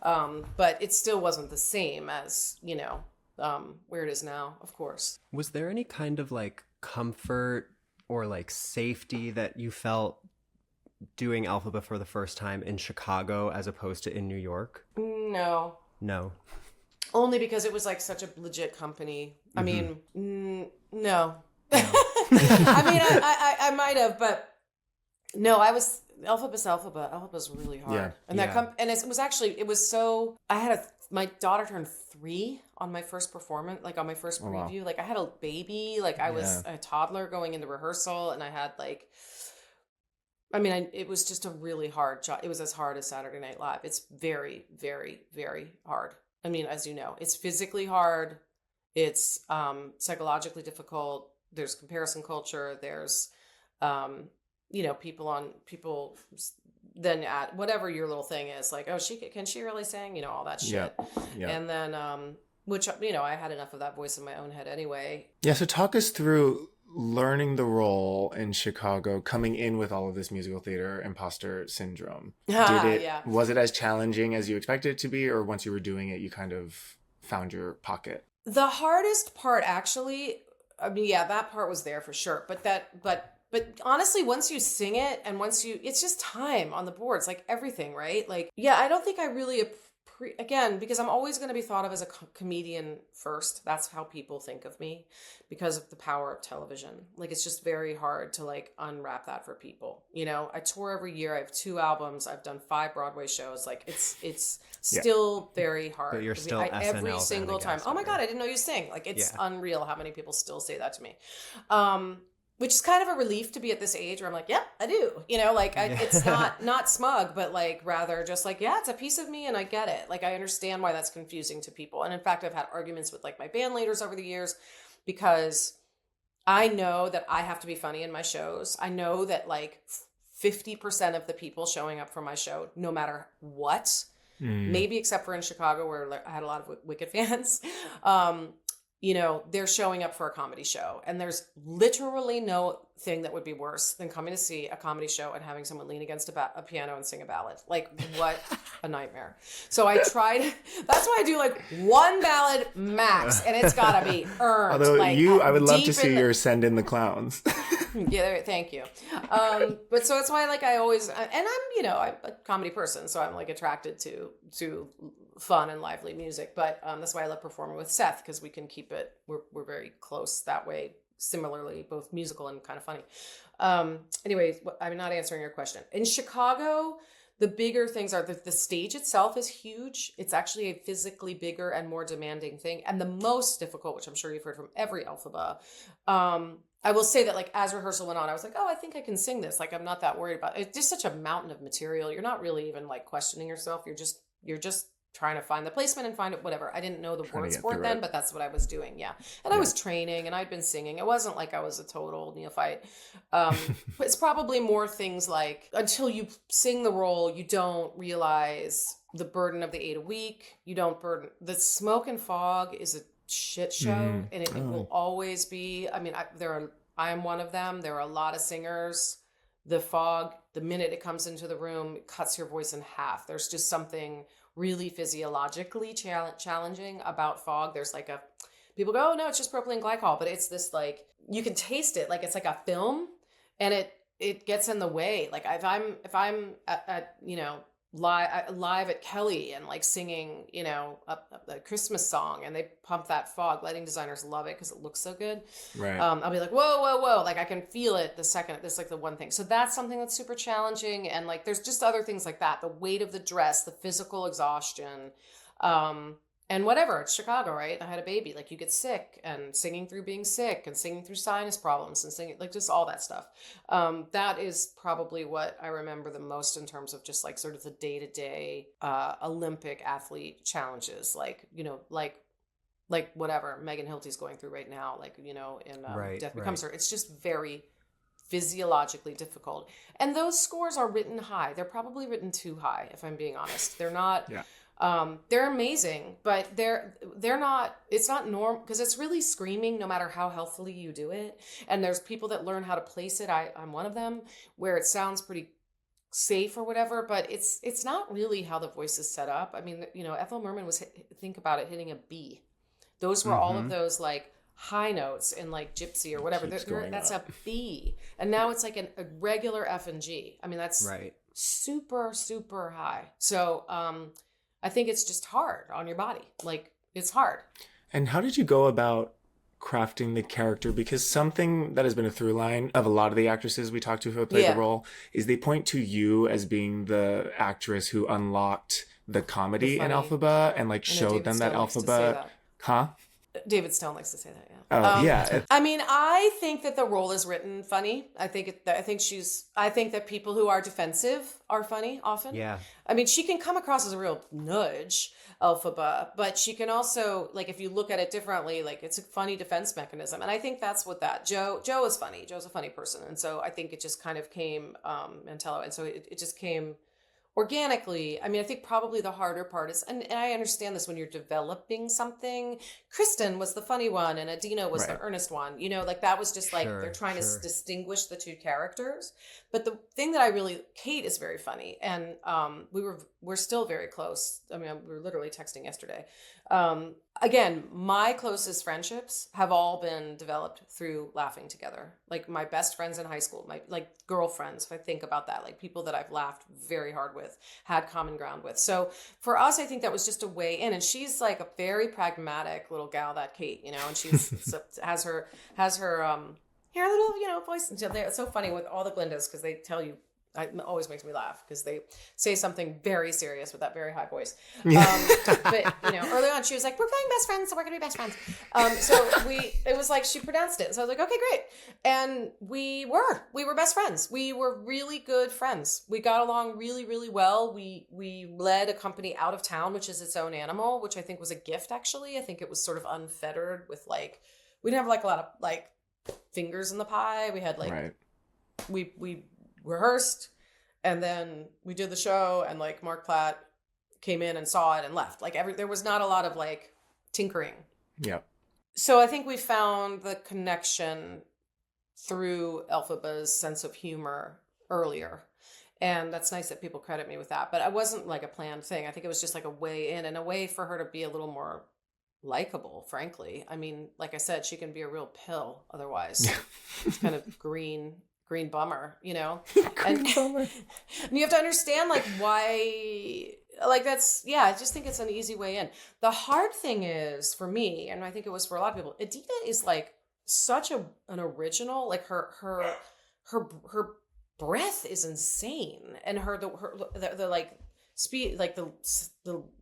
But it still wasn't the same as, where it is now, of course. Was there any kind of like comfort or like safety that you felt doing Elphaba for the first time in Chicago as opposed to in New York? No. Only because it was like such a legit company. I mean, no. I mean, I might have, but no, Elphaba's Elphaba. Elphaba's really hard. Yeah. And and it was so, my daughter turned 3 on my first performance, like on my first preview. Wow. Like I had a baby, like I was a toddler going into rehearsal and I had like, it was just a really hard job. It was as hard as Saturday Night Live. It's very, very, very hard. I mean, as you know, it's physically hard. It's psychologically difficult. There's comparison culture. There's, people then at whatever your little thing is like, oh, can she really sing? All that shit. Yeah. And then, which, I had enough of that voice in my own head anyway. Yeah. So talk us through learning the role in Chicago, coming in with all of this musical theater imposter syndrome. Was it as challenging as you expected it to be? Or once you were doing it, you kind of found your pocket? The hardest part actually, that part was there for sure. But honestly, once you sing it and it's just time on the boards, like everything, right? Like, I don't think I really, again, because I'm always going to be thought of as a comedian first. That's how people think of me because of the power of television. Like, it's just very hard to like unwrap that for people. I tour every year. I have 2 albums. I've done 5 Broadway shows. Like it's still very hard. But you're still SNL every single time. Oh my God, I didn't know you sing. Like it's unreal how many people still say that to me. Which is kind of a relief to be at this age where I'm like, yeah, I do. It's not smug, but like rather just like, it's a piece of me and I get it. Like I understand why that's confusing to people. And in fact, I've had arguments with like my band leaders over the years because I know that I have to be funny in my shows. I know that like 50% of the people showing up for my show, no matter what, maybe except for in Chicago where I had a lot of Wicked fans, they're showing up for a comedy show. And there's literally no thing that would be worse than coming to see a comedy show and having someone lean against a piano and sing a ballad. Like, what a nightmare. So I tried, that's why I do like 1 ballad max, and it's gotta be earned. Although like, I would love to see your Send in the Clowns. Yeah, thank you. But so that's why, like, I always, and I'm a comedy person, so I'm like attracted to fun and lively music. But that's why I love performing with Seth, because we can keep it. We're very close that way. Similarly, both musical and kind of funny. Anyways, I'm not answering your question. In Chicago, the bigger things are the stage itself is huge. It's actually a physically bigger and more demanding thing. And the most difficult, which I'm sure you've heard from every Elphaba, I will say that, like, as rehearsal went on, I was like, oh, I think I can sing this. Like, I'm not that worried about it. It's just such a mountain of material. You're not really even like questioning yourself. You're just trying to find the placement and find it, whatever. I didn't know the words for it then, but that's what I was doing. Yeah. And I was training and I'd been singing. It wasn't like I was a total neophyte. But it's probably more things like, until you sing the role, you don't realize the burden of the 8 a week. You don't burden the smoke and fog is a shit show, and it will always be. I mean, I am one of them. There are a lot of singers. The fog, the minute it comes into the room, it cuts your voice in half. There's just something really physiologically challenging about fog. There's like people go, oh no, it's just propylene glycol, but it's this, like, you can taste it, like it's like a film, and it gets in the way. Like if I'm at live at Kelly and like singing, a Christmas song, and they pump that fog. Lighting designers love it because it looks so good. Right. I'll be like, whoa, whoa, whoa. Like I can feel it the second. That's like the one thing. So that's something that's super challenging. And like, there's just other things like that. The weight of the dress, the physical exhaustion. And whatever, it's Chicago, right? I had a baby. Like, you get sick, and singing through being sick, and singing through sinus problems, and singing, like, just all that stuff. That is probably what I remember the most in terms of just like sort of the day-to-day Olympic athlete challenges. Like, like whatever Megan Hilty's going through right now, like, in Death Becomes Her. It's just very physiologically difficult. And those scores are written high. They're probably written too high, if I'm being honest. They're not... Yeah. They're amazing, but they're not, it's not normal, because it's really screaming no matter how healthily you do it. And there's people that learn how to place it. I'm one of them, where it sounds pretty safe or whatever, but it's not really how the voice is set up. I mean, Ethel Merman was, think about it, hitting a B. Those were all of those like high notes in like Gypsy or whatever. That's a B. And now it's like a regular F and G. I mean, that's super, super high. So, I think it's just hard on your body. Like, it's hard. And how did you go about crafting the character? Because something that has been a through line of a lot of the actresses we talked to who played the role is they point to you as being the actress who unlocked the comedy in Elphaba and like showed them that Elphaba. Huh? David Stone likes to say that, yeah. Oh, yeah. I mean, I think that the role is written funny. I think that people who are defensive are funny often. Yeah. I mean, she can come across as a real nudge, Elphaba, but she can also, like, if you look at it differently, like, it's a funny defense mechanism. And I think that's what Joe is funny. Joe's a funny person. And so I think it just kind of came, Mantello. And so it just came organically. I mean, I think probably the harder part is, and I understand this when you're developing something, Kristen was the funny one and Adena was the earnest one, like that was just like, they're trying to distinguish the two characters. But the thing that Kate is very funny, and we're still very close. I mean, we were literally texting yesterday. Again, my closest friendships have all been developed through laughing together. Like my best friends in high school, my like girlfriends, if I think about that, like people that I've laughed very hard with, had common ground with. So for us, I think that was just a way in. And she's like a very pragmatic little gal, that Kate, and she's has her little, voice. It's so funny with all the Glindas, because they tell you, it always makes me laugh because they say something very serious with that very high voice. But early on she was like, we're playing best friends, so we're gonna be best friends. It was like she pronounced it, so I was like, okay, great. And we were best friends. We were really good friends. We got along really, really well. We led a company out of town, which is its own animal, which I think was a gift. Actually, I think it was sort of unfettered with like, we didn't have like a lot of like fingers in the pie. We had like we rehearsed, and then we did the show, and like Mark Platt came in and saw it and left. Like there was not a lot of like tinkering. Yeah. So I think we found the connection through Elphaba's sense of humor earlier. And that's nice that people credit me with that. But it wasn't like a planned thing. I think it was just like a way in and a way for her to be a little more likable, frankly. I mean, like I said, she can be a real pill otherwise. It's kind of green bummer, you know? Green bummer. And you have to understand like why, like that's, yeah, I just think it's an easy way in. The hard thing is for me, and I think it was for a lot of people, Adena is like such an original, like her breath is insane, and the like speed, like the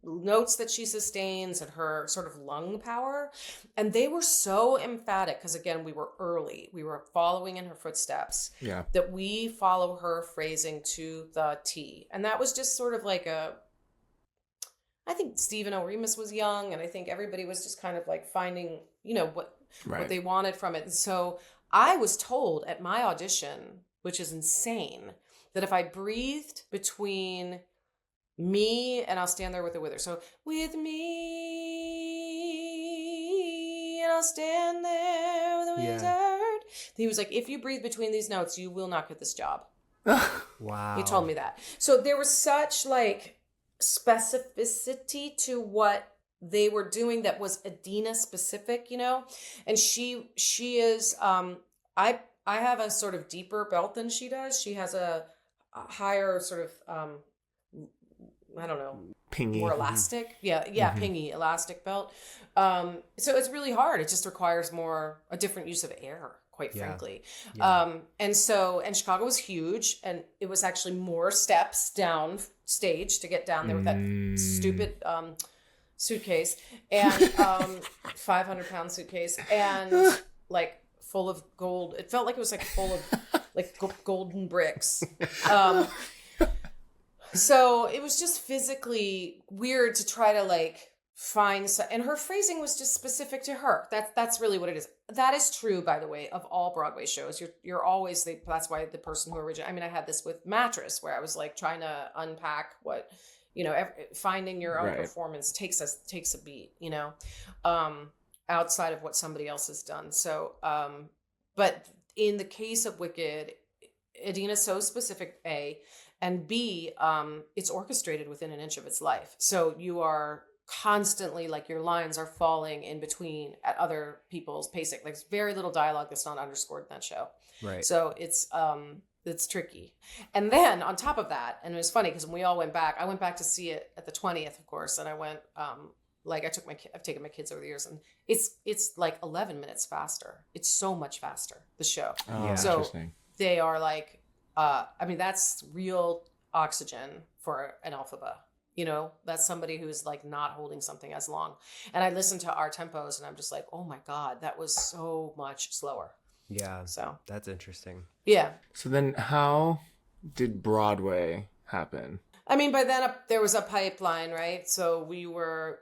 notes that she sustains and her sort of lung power, and they were so emphatic because again we were early, we were following in her footsteps, that we follow her phrasing to the T, and that was just sort of like I think Stephen O. Remus was young, and I think everybody was just kind of like finding, you know, what they wanted from it. And so I was told at my audition, which is insane, that if I breathed between me and I'll stand there with her. So with me and I'll stand there with the wizard. He was like, if you breathe between these notes, you will not get this job. Wow. He told me that. So there was such like specificity to what they were doing that was Adena specific, you know? And she is, I have a sort of deeper belt than she does. She has a higher sort of, I don't know, pingy, more elastic. Pingy elastic belt. So it's really hard. It just requires a different use of air, quite frankly. And Chicago was huge, and it was actually more steps down stage to get down there with that stupid suitcase and 500-pound suitcase and like full of gold. It felt like it was like full of like golden bricks. So it was just physically weird to try to like find and her phrasing was just specific to her. That's really what it is. That is true, by the way, of all Broadway shows. You're always that's why the person who originated. I mean, I had this with Mattress where I was like trying to unpack what, you know, finding your own performance takes a beat, you know, outside of what somebody else has done. So, but in the case of Wicked, Adena's so specific, A, and B, it's orchestrated within an inch of its life. So you are constantly like your lines are falling in between at other people's pacing. Like there's very little dialogue that's not underscored in that show. Right. So it's tricky. And then on top of that, and it was funny because when we all went back, I went back to see it at the 20th, of course, and I went I've taken my kids over the years, and it's like 11 minutes faster. It's so much faster, the show. Oh, so interesting. They are like, I mean, that's real oxygen for an Elphaba. You know, that's somebody who's like not holding something as long. And I listen to our tempos and I'm just like, oh my God, that was so much slower. Yeah. So that's interesting. Yeah. So then how did Broadway happen? I mean, by then there was a pipeline, right? So we were,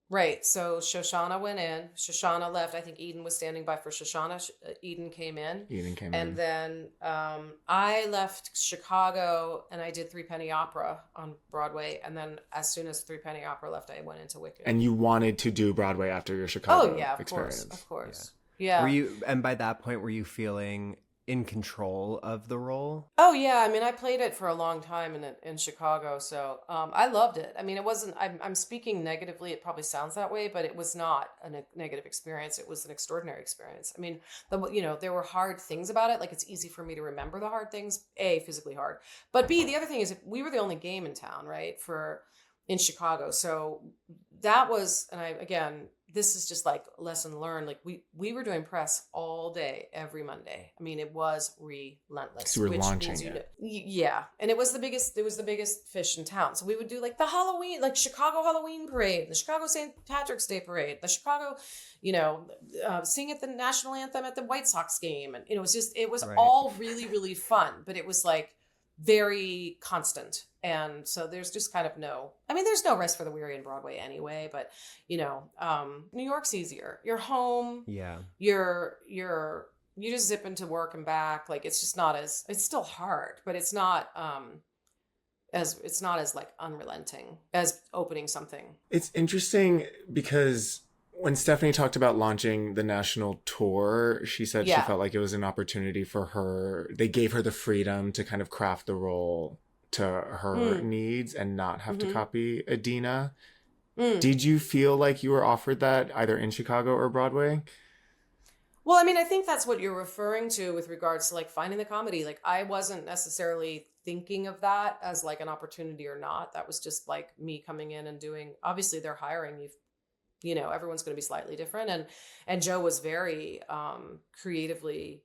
right. So Shoshana went in. Shoshana left. I think Eden was standing by for Shoshana. Eden came in. And then I left Chicago and I did Three Penny Opera on Broadway. And then as soon as Three Penny Opera left, I went into Wicked. And you wanted to do Broadway after your Chicago experience? Of course. Yeah. And by that point, were you feeling in control of the role? Oh yeah, I mean, I played it for a long time in Chicago, so I loved it. I mean, it wasn't. I'm speaking negatively. It probably sounds that way, but it was not a negative experience. It was an extraordinary experience. I mean, there were hard things about it. Like it's easy for me to remember the hard things. A, physically hard, but B, the other thing is we were the only game in town, right? In Chicago, so that was, and this is just like lesson learned. Like we were doing press all day, every Monday. I mean, it was relentless. So we're launching it. Yeah. And it was the biggest fish in town. So we would do like the Halloween, like Chicago Halloween parade, the Chicago St. Patrick's Day parade, the Chicago, sing at the national anthem at the White Sox game. And it was all really, really fun, but it was like very constant. And so there's just kind of there's no rest for the weary in Broadway anyway, but New York's easier. You're home. Yeah. You just zip into work and back. Like it's just not as, it's still hard, but it's not as like unrelenting as opening something. It's interesting because when Stephanie talked about launching the national tour, she said she felt like it was an opportunity for her. They gave her the freedom to kind of craft the role to her needs and not have to copy Adena. Did you feel like you were offered that either in Chicago or Broadway? Well, I mean, I think that's what you're referring to with regards to like finding the comedy. Like, I wasn't necessarily thinking of that as like an opportunity or not. That was just like me coming in and doing, obviously they're hiring you know, everyone's going to be slightly different. And Joe was very creatively,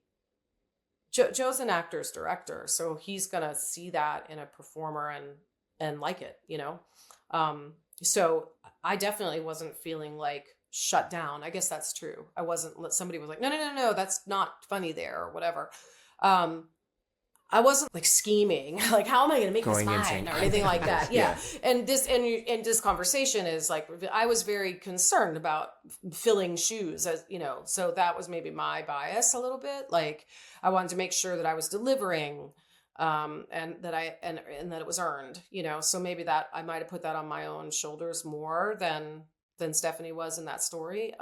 Joe's an actor's director. So he's going to see that in a performer and like it, you know? So I definitely wasn't feeling like shut down. I guess that's true. I wasn't, somebody was like, no, that's not funny there or whatever. I wasn't like scheming, like, how am I going to make this fine or anything like that? Yeah. And this conversation is like, I was very concerned about filling shoes, as you know, so that was maybe my bias a little bit. Like, I wanted to make sure that I was delivering, and that and that it was earned, you know, so maybe that I might've put that on my own shoulders more than Stephanie was in that story.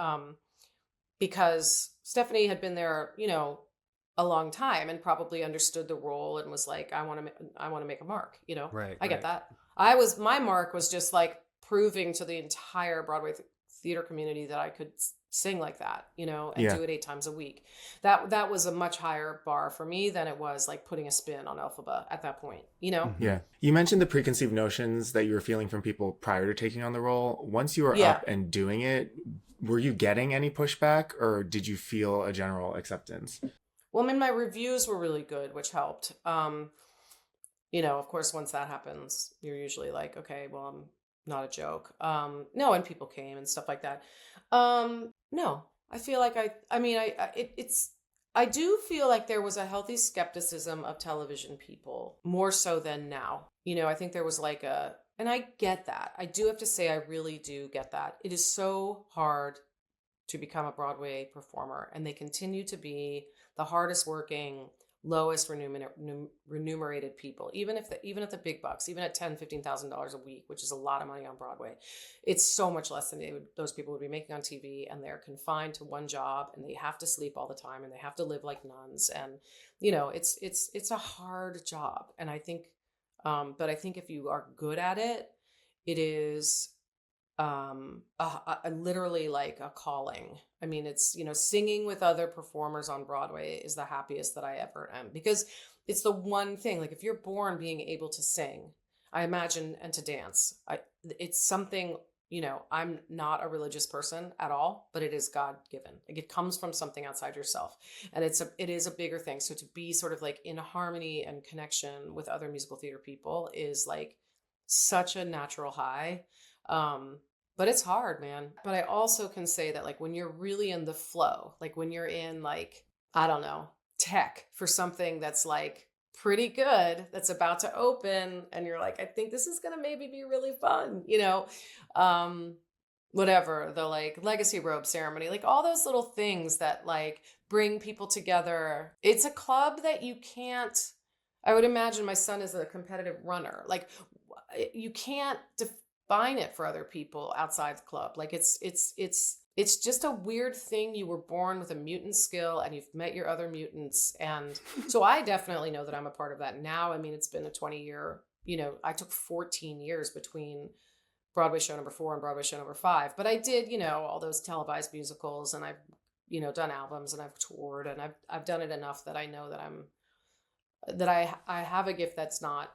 Because Stephanie had been there, you know, a long time and probably understood the role and was like, I want to make a mark, you know? Right. I get right. that. My mark was just like proving to the entire Broadway theater community that I could sing like that, you know, and do it 8 times a week. That was a much higher bar for me than it was like putting a spin on Elphaba at that point, you know? Yeah. You mentioned the preconceived notions that you were feeling from people prior to taking on the role. Once you were up and doing it, were you getting any pushback or did you feel a general acceptance? Well, I mean, my reviews were really good, which helped. You know, of course, once that happens, you're usually like, okay, well, I'm not a joke. No, and people came and stuff like that. No, I feel like I do feel like there was a healthy skepticism of television people, more so than now. You know, I think there was like and I get that. I do have to say, I really do get that. It is so hard to become a Broadway performer, and they continue to be the hardest working, lowest remunerated people, even at the big bucks, even at $10,000-$15,000 a week, which is a lot of money on Broadway. It's so much less than those people would be making on TV, and they're confined to one job, and they have to sleep all the time, and they have to live like nuns, and you know, it's a hard job. And I think, but I think if you are good at it, it is literally like a calling. I mean, it's, you know, singing with other performers on Broadway is the happiest that I ever am, because it's the one thing, like if you're born being able to sing, I imagine, and to dance, it's something, you know, I'm not a religious person at all, but it is God given. Like, it comes from something outside yourself, and it is a bigger thing. So to be sort of like in harmony and connection with other musical theater people is like such a natural high. But it's hard, man. But I also can say that like when you're really in the flow, like when you're in like, I don't know, tech for something that's like pretty good, that's about to open, and you're like, I think this is going to maybe be really fun, you know, whatever, the like legacy robe ceremony, like all those little things that like bring people together. It's a club that you can't, I would imagine my son is a competitive runner. Like, you can't define it for other people outside the club. Like, it's just a weird thing. You were born with a mutant skill, and you've met your other mutants. And so I definitely know that I'm a part of that now. I mean, it's been a 20-year, you know, I took 14 years between Broadway show number 4 and Broadway show number 5. But I did, you know, all those televised musicals, and I've, you know, done albums, and I've toured, and I've done it enough that I know that I have a gift that's not,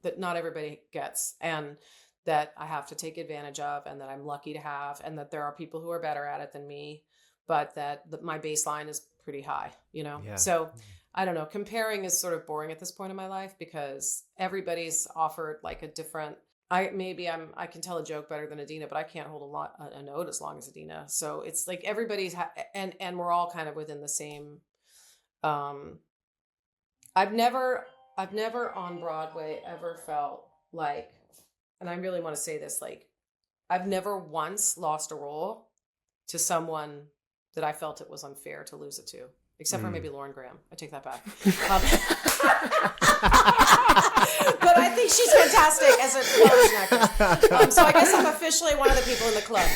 that not everybody gets, and that I have to take advantage of, and that I'm lucky to have, and that there are people who are better at it than me, but that my baseline is pretty high, you know? Yeah. So I don't know, comparing is sort of boring at this point in my life, because everybody's offered like a different, I can tell a joke better than Adena, but I can't hold a note as long as Adena. So it's like everybody's, and we're all kind of within the same, I've never on Broadway ever felt like, and I really want to say this, like, I've never once lost a role to someone that I felt it was unfair to lose it to, except for maybe Lauren Graham. I take that back. But I think she's fantastic as a television actress. So I guess I'm officially one of the people in the club.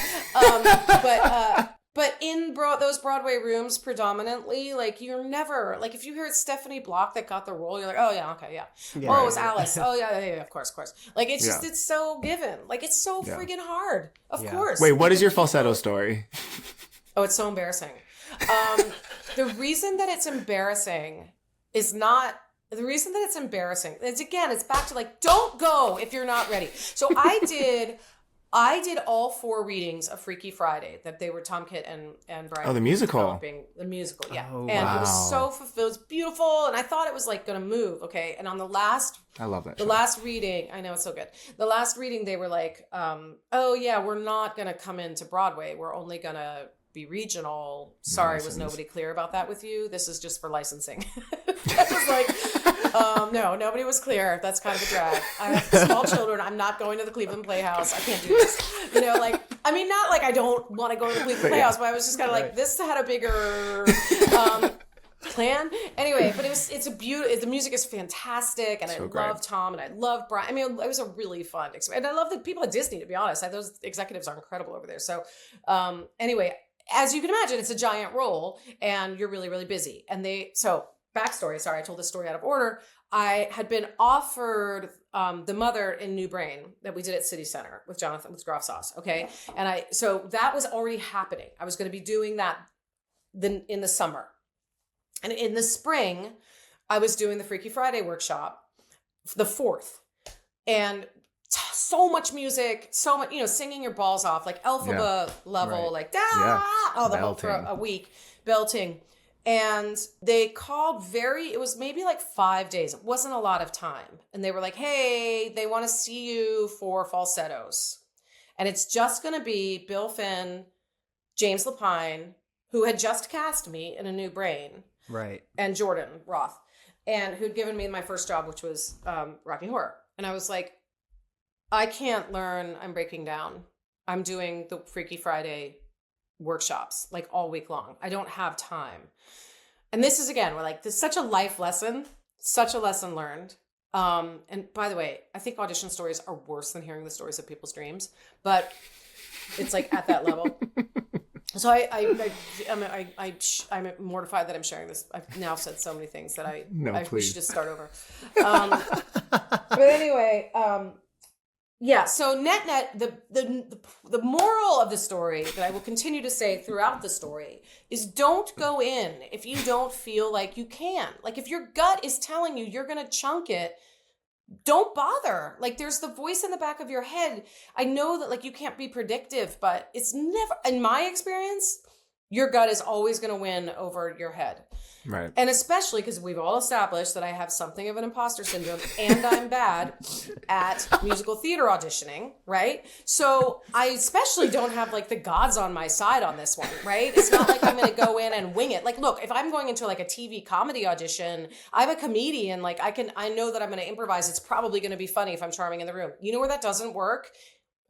But in those Broadway rooms, predominantly, like, you're never, like, if you hear it's Stephanie Block that got the role, you're like, oh, yeah, okay, yeah. Oh, it was Alice. Oh, yeah, of course. Like, it's just, it's so given. Like, it's so friggin' hard. Of course. Wait, what is your falsetto story? Oh, it's so embarrassing. The reason that it's embarrassing is not... The reason that it's embarrassing is, again, it's back to, like, don't go if you're not ready. So I did all 4 readings of Freaky Friday that they were Tom Kitt and Brian. Oh, the musical. Developing. The musical, yeah. Oh, and wow. it was so fulfilled. It was beautiful. And I thought it was like going to move. Okay. And on the last, I love that. The last reading, I know it's so good. The last reading, they were like, oh yeah, we're not going to come into Broadway. We're only going to be regional. Sorry, was nobody clear about that with you? This is just for licensing. I was like, no, nobody was clear. That's kind of a drag. I have small children. I'm not going to the Cleveland Playhouse. I can't do this. You know, like, I mean, not like I don't want to go to the Cleveland Playhouse, but I was just kind of like, this had a bigger plan. Anyway, but it's a beautiful, the music is fantastic, and so I love Tom, and I love Brian. I mean, it was a really fun experience. And I love the people at Disney, to be honest. Those executives are incredible over there. So anyway, as you can imagine, it's a giant role, and you're really, really busy. And so backstory, sorry, I told this story out of order. I had been offered The Mother in New Brain that we did at City Center with with Groff Sauce, okay? And so that was already happening. I was going to be doing that in the summer. And in the spring, I was doing the Freaky Friday workshop, the 4th. And so much music, so much, singing your balls off, like Elphaba level, like, the whole for a week, belting. And they called it was maybe like 5 days. It wasn't a lot of time. And they were like, hey, they want to see you for Falsettos. And it's just going to be Bill Finn, James Lapine, who had just cast me in A New Brain. Right. And Jordan Roth, and who'd given me my first job, which was Rocky Horror. And I was like, I can't learn. I'm breaking down. I'm doing the Freaky Friday workshops like all week long. I don't have time. And this is, again, we're like, this is such a life lesson, such a lesson learned. And by the way, I think audition stories are worse than hearing the stories of people's dreams, but it's like at that level. So I'm mortified that I'm sharing this. I've now said so many things that we should just start over. But anyway, yeah. So net, the moral of the story that I will continue to say throughout the story is, don't go in if you don't feel like you can. Like, if your gut is telling you you're going to chunk it, don't bother. Like, there's the voice in the back of your head. I know that, like, you can't be predictive, but it's never, in my experience, your gut is always going to win over your head. Right. And especially because we've all established that I have something of an imposter syndrome, and I'm bad at musical theater auditioning, right? So I especially don't have, like, the gods on my side on this one, right? It's not like I'm going to go in and wing it. Like, look, if I'm going into, like, a TV comedy audition, I'm a comedian. Like, I know that I'm going to improvise. It's probably going to be funny if I'm charming in the room. You know where that doesn't work?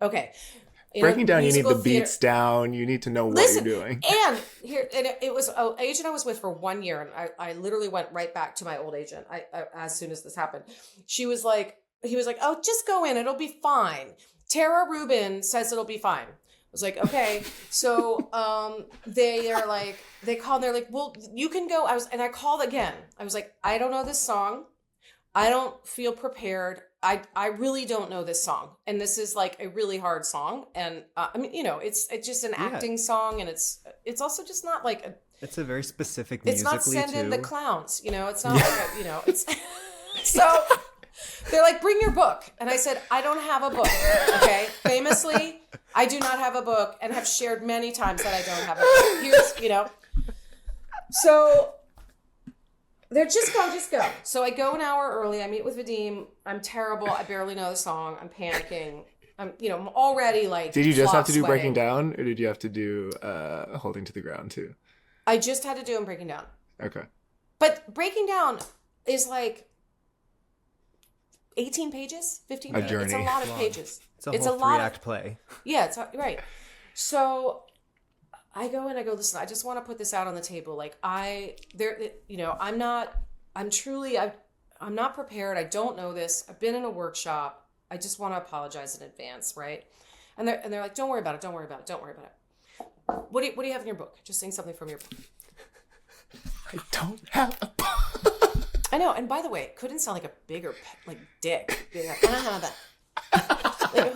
Okay. Breaking down, you need the beats down. You need to know what you're doing. And it was an agent I was with for 1 year, and I literally went right back to my old agent. I as soon as this happened, he was like, oh, just go in, it'll be fine. Tara Rubin says it'll be fine. I was like, okay. So they called and they're like, well, you can go. I called again. I was like, I don't know this song. I don't feel prepared. I really don't know this song. And this is, like, a really hard song. And I mean, it's just an acting song. And it's also just not like it's a very specific musically, musically, it's not Send in too. the Clowns, it's not like it's so they're like, bring your book. And I said, I don't have a book. Okay. Famously, I do not have a book, and have shared many times that I don't have a book. Here's, so they're just go. So I go an hour early. I meet with Vadim. I'm terrible. I barely know the song. I'm panicking. I'm already, like, Did you just have to do sweating. Breaking Down, or did you have to do Holding to the Ground too? I just had to do Breaking Down. Okay. But Breaking Down is like 18 pages, 15 pages. journey. It's a lot of pages. It's a whole 3-act play. Yeah, it's right. So I go in, I go, listen, I just want to put this out on the table. Like, I'm not prepared. I don't know this. I've been in a workshop. I just want to apologize in advance, right? And they're like, don't worry about it. What do you have in your book? Just sing something from your book. I don't have a book. I know. And by the way, it couldn't sound like a bigger dick. Being like, I don't have that. Like,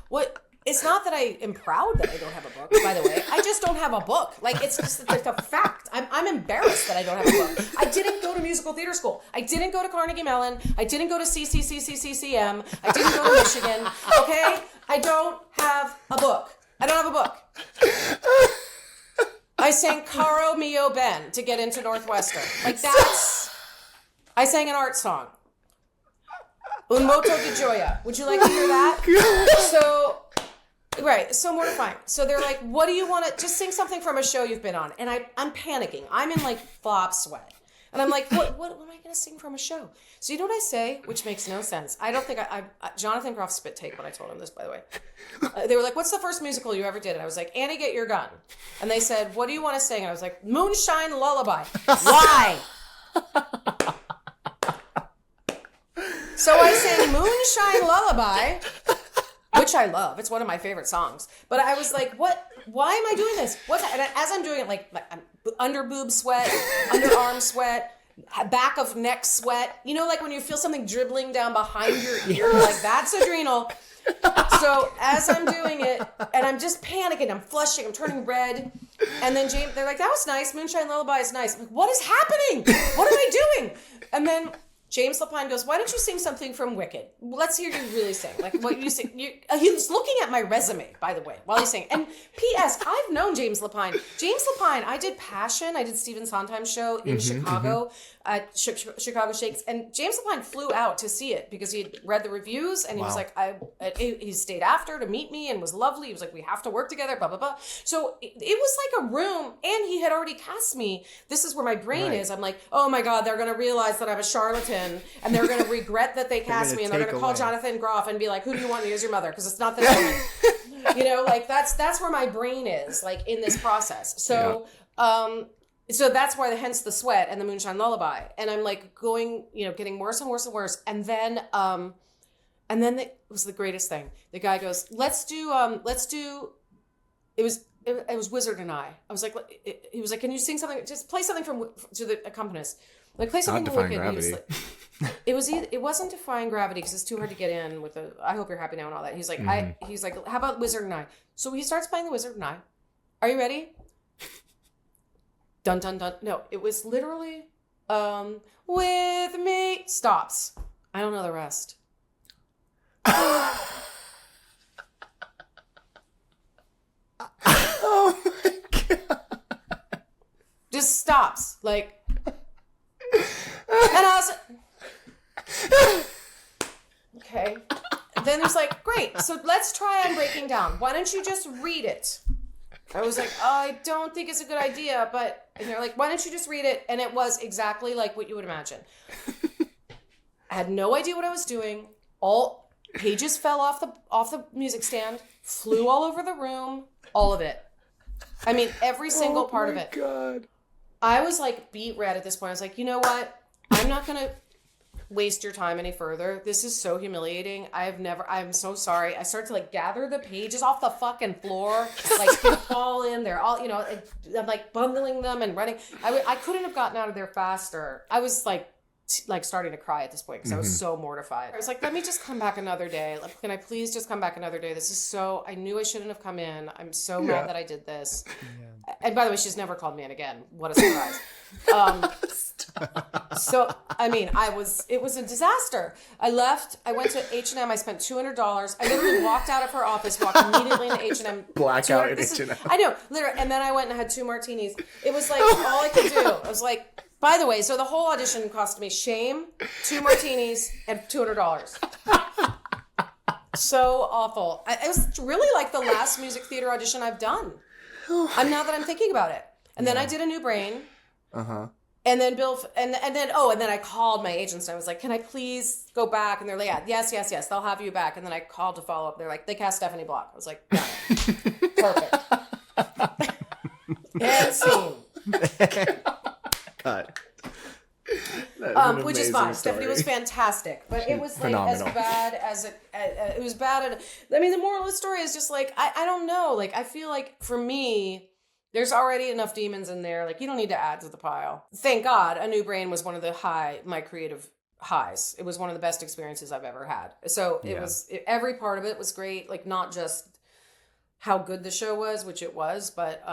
what? It's not that I am proud that I don't have a book, by the way. I just don't have a book. Like, it's just like a fact. I'm embarrassed that I don't have a book. I didn't go to musical theater school. I didn't go to Carnegie Mellon. I didn't go to CCCCCCM. I didn't go to Michigan. Okay? I don't have a book. I don't have a book. I sang Caro Mio Ben to get into Northwestern. Like, I sang an art song. Un moto di gioia. Would you like to hear that? So mortifying. So they're like, what do you want to, just sing something from a show you've been on. And I'm panicking. I'm in like flop sweat. And I'm like, what am I going to sing from a show? So you know what I say? Which makes no sense. I don't think Jonathan Groff spit take when I told him this, by the way. They were like, what's the first musical you ever did? And I was like, Annie, Get Your Gun. And they said, what do you want to sing? And I was like, Moonshine Lullaby. Why? So I sang Moonshine Lullaby, which I love. It's one of my favorite songs. But I was like, what? Why am I doing this? And as I'm doing it, like I'm under boob sweat, underarm sweat, back of neck sweat. You know, like when you feel something dribbling down behind your ear, like that's adrenal. So as I'm doing it, and I'm just panicking, I'm flushing, I'm turning red. And then they're like, that was nice. Moonshine Lullaby is nice. I'm like, what is happening? What am I doing? And then James Lapine goes, why don't you sing something from Wicked? Let's hear you really sing. Like what you sing. He was looking at my resume, by the way, while he's singing. And P.S., I've known James Lapine. James Lapine, I did Passion. I did Stephen Sondheim's show in Chicago at Chicago Shakes. And James Lapine flew out to see it because he had read the reviews. And he was like, he stayed after to meet me and was lovely. He was like, we have to work together, blah, blah, blah. So it was like a room. And he had already cast me. This is where my brain is. I'm like, oh my God, they're going to realize that I'm a charlatan. And they're going to regret that they cast me, and they're going to call Jonathan Groff and be like, who do you want to use your mother? Because it's not the name. You know, like that's where my brain is, like in this process. So so that's why hence the sweat and the Moonshine Lullaby. And I'm like going, you know, getting worse and worse and worse. And then it was the greatest thing. The guy goes, let's do it was Wizard and I was like, he was like, can you sing something? Just play something to the accompanist. Like play something Not from Defying Wicked. Gravity. It wasn't Defying Gravity because it's too hard to get in with the I Hope You're Happy Now and all that. He's like, he's like, how about Wizard and I? So he starts playing the Wizard and I. Are you ready? Dun dun dun. No, it was literally with me. Stops. I don't know the rest. Oh my God. Just stops. Like, and I was okay. Then it's like, great. So let's try on breaking down. Why don't you just read it? I was like, oh, I don't think it's a good idea, but and they're like, why don't you just read it? And it was exactly like what you would imagine. I had no idea what I was doing. All pages fell off the music stand, flew all over the room, all of it. I mean, every single part of it. Oh my God. I was like beat red at this point. I was like, you know what? I'm not going to waste your time any further. This is so humiliating. I'm so sorry. I started to like gather the pages off the fucking floor, like they fall in. They're all, you know, I'm like bundling them and running. I couldn't have gotten out of there faster. I was like starting to cry at this point because I was so mortified. I was like, let me just come back another day. Like, can I please just come back another day? This is so, I knew I shouldn't have come in. I'm so mad that I did this. Yeah. And by the way, she's never called me in again. What a surprise. So, I mean, it was a disaster. I left, I went to H&M, I spent $200. I literally walked out of her office, walked immediately into H&M. Blackout at H&M. I know, literally. And then I went and had 2 martinis. It was like all I could do. I was like, by the way, so the whole audition cost me shame, 2 martinis, and $200. So awful. It was really like the last music theater audition I've done. Now that I'm thinking about it. And then I did A New Brain. And then and then I called my agents and I was like, can I please go back? And they're like, yeah, yes, they'll have you back. And then I called to follow up. They're like, they cast Stephanie Block. I was like, got it. Perfect. And scene. Cut. Which is fine. Story. Stephanie was fantastic, but it was like Phenomenal. as bad as it was bad. And I mean, the moral of the story is just like I don't know. Like I feel like for me, There's already enough demons in there. Like, you don't need to add to the pile. Thank God, A New Brain was one of my creative highs. It was one of the best experiences I've ever had. So every part of it was great. Like, not just how good the show was, which it was, but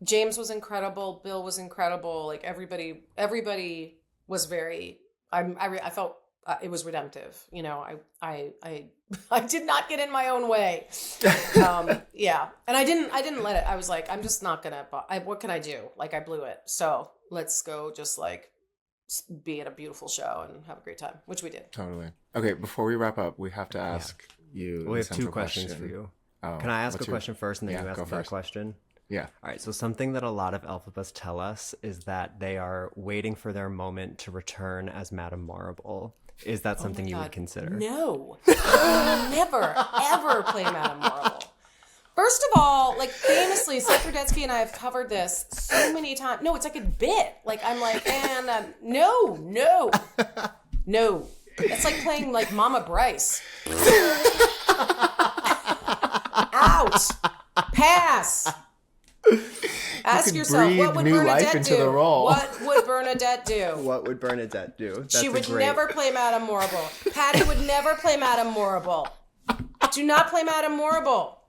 James was incredible. Bill was incredible. Like, everybody was very. I felt it was redemptive. You know, I did not get in my own way. Yeah, and I didn't let it. I was like, I'm just not gonna. What can I do? Like, I blew it. So let's go. Just like be at a beautiful show and have a great time, which we did. Totally. Okay, before we wrap up, we have to ask you. We have two questions for you. Oh, can I ask a question first, and then you ask that question? Yeah. All right. So something that a lot of Elphabas tell us is that they are waiting for their moment to return as Madame Morrible. Is that something you would consider? No. I will never, ever play Madame Morrible. First of all, like, famously, Seth Rudetsky and I have covered this so many times. No, it's like a bit. Like, I'm like, and no. It's like playing, like, Mama Bryce. Out. Pass. Ask yourself, what would Bernadette do? What would Bernadette do? What would Bernadette do? She would never play Madame Morrible. Patty would never play Madame Morrible. Do not play Madame Morrible.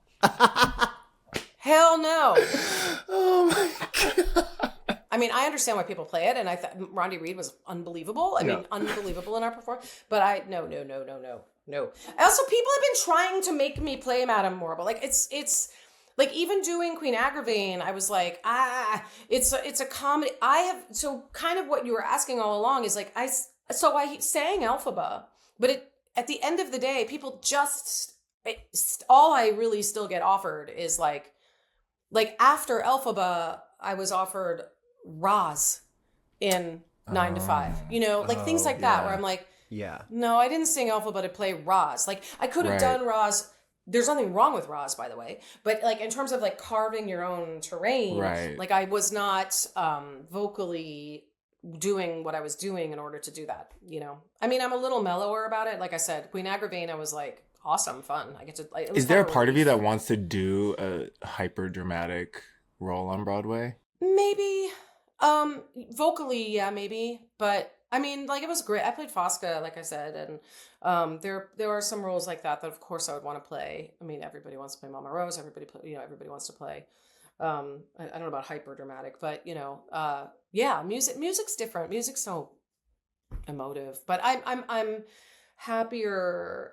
Hell no. Oh my God. I mean, I understand why people play it, and I thought Rondi Reed was unbelievable. I mean, unbelievable in our performance. But no. Also, people have been trying to make me play Madame Morrible. Like, it's like, even doing Queen Agravain, I was like, it's a comedy. So kind of what you were asking all along is like, I sang Elphaba, but at the end of the day, people all I really still get offered is like after Elphaba, I was offered Roz in 9 to 5, you know, like things like that, where I'm like, no, I didn't sing Elphaba to play Roz. Like, I could have done Roz. There's nothing wrong with Roz, by the way. But, like, in terms of, like, carving your own terrain, like, I was not vocally doing what I was doing in order to do that, you know? I mean, I'm a little mellower about it. Like I said, Queen Agravain, I was like, awesome, fun. I get to. Is there a part of you that wants to do a hyper dramatic role on Broadway? Maybe. Vocally, yeah, maybe. But I mean, like, it was great. I played Fosca, like I said, and there are some roles like that of course I would want to play. I mean, everybody wants to play Mama Rose. Everybody wants to play. I don't know about hyper dramatic, but you know, yeah, music's different. Music's so emotive, but I'm happier.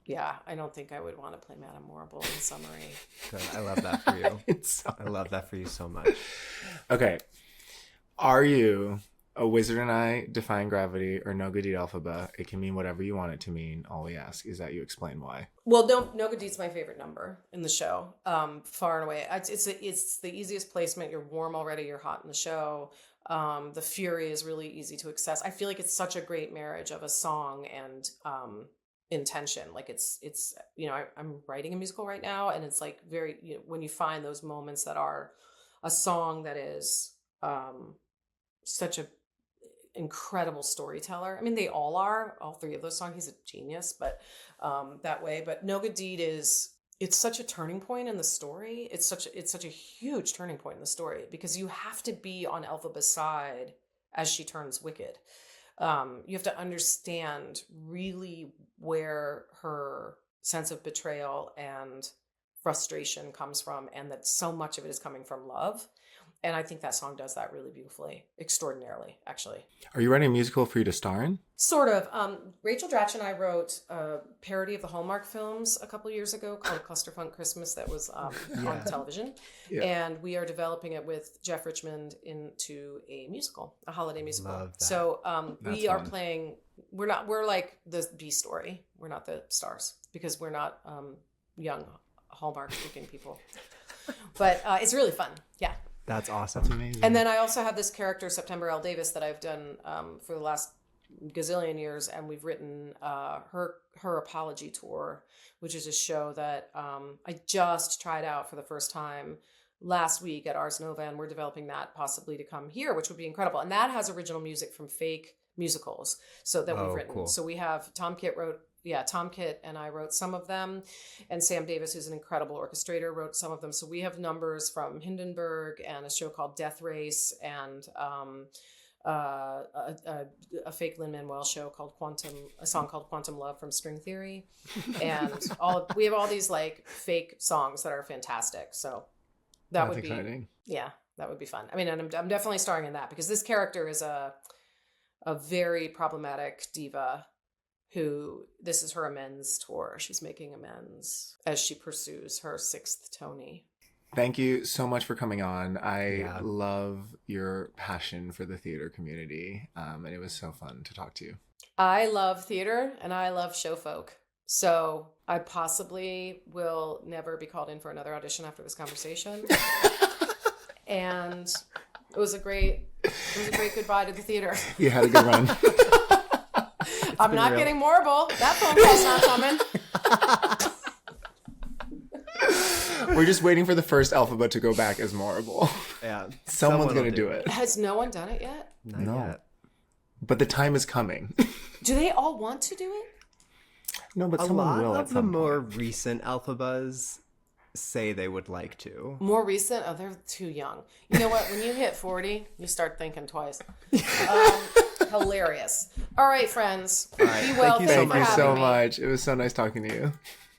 Yeah, I don't think I would want to play Madame Morrible in summary. Good. I love that for you. I love that for you so much. Okay. Are you a Wizard and I defying gravity or No Good Deed Elphaba? It can mean whatever you want it to mean. All we ask is that you explain why. Well, No Good Deed's my favorite number in the show, far and away. It's the easiest placement. You're warm already. You're hot in the show. The fury is really easy to access. I feel like it's such a great marriage of a song and intention. Like it's you know, I'm writing a musical right now, and it's like very, you know, when you find those moments that are a song that is such a incredible storyteller. I mean, they all are, all three of those songs. He's a genius, but that way. But No Good Deed it's such a turning point in the story. It's such a huge turning point in the story because you have to be on Elphaba's side as she turns wicked. You have to understand really where her sense of betrayal and frustration comes from, and that so much of it is coming from love. And I think that song does that really beautifully, extraordinarily, actually. Are you writing a musical for you to star in? Sort of. Rachel Dratch and I wrote a parody of the Hallmark films a couple years ago called Clusterfunk Christmas that was on television. Yeah. And we are developing it with Jeff Richmond into a musical, a holiday musical. Love that. So we are playing, we're like the B story. We're not the stars because we're not young Hallmark looking people. But it's really fun. Yeah. That's awesome. That's amazing. And then I also have this character, September L. Davis, that I've done for the last gazillion years, and we've written her apology tour, which is a show that I just tried out for the first time last week at Ars Nova, and we're developing that possibly to come here, which would be incredible. And that has original music from fake musicals, so that we've written. Cool. So we have Tom Kitt wrote Tom Kitt and I wrote some of them, and Sam Davis, who's an incredible orchestrator, wrote some of them. So we have numbers from Hindenburg and a show called Death Race, and a fake Lin-Manuel show called a song called Quantum Love from String Theory. And we have all these like fake songs that are fantastic. So that would be exciting. Yeah, that would be fun. I mean, and I'm definitely starring in that because this character is a very problematic diva who, this is her amends tour. She's making amends as she pursues her 6th Tony. Thank you so much for coming on. I love your passion for the theater community, and it was so fun to talk to you. I love theater, and I love show folk. So I possibly will never be called in for another audition after this conversation. And it was a great goodbye to the theater. You had a good run. I'm not getting Morrible. That phone call's not coming. We're just waiting for the first Elphaba to go back as Morrible. Yeah. Someone's going to do it. Has no one done it yet? Not yet. But the time is coming. Do they all want to do it? No, but someone will at some point. A lot of the more recent Elphabas say they would like to. More recent? Oh, they're too young. You know what? When you hit 40, you start thinking twice. Hilarious. All right, friends. All right. Be well. Thank you so much. It was so nice talking to you.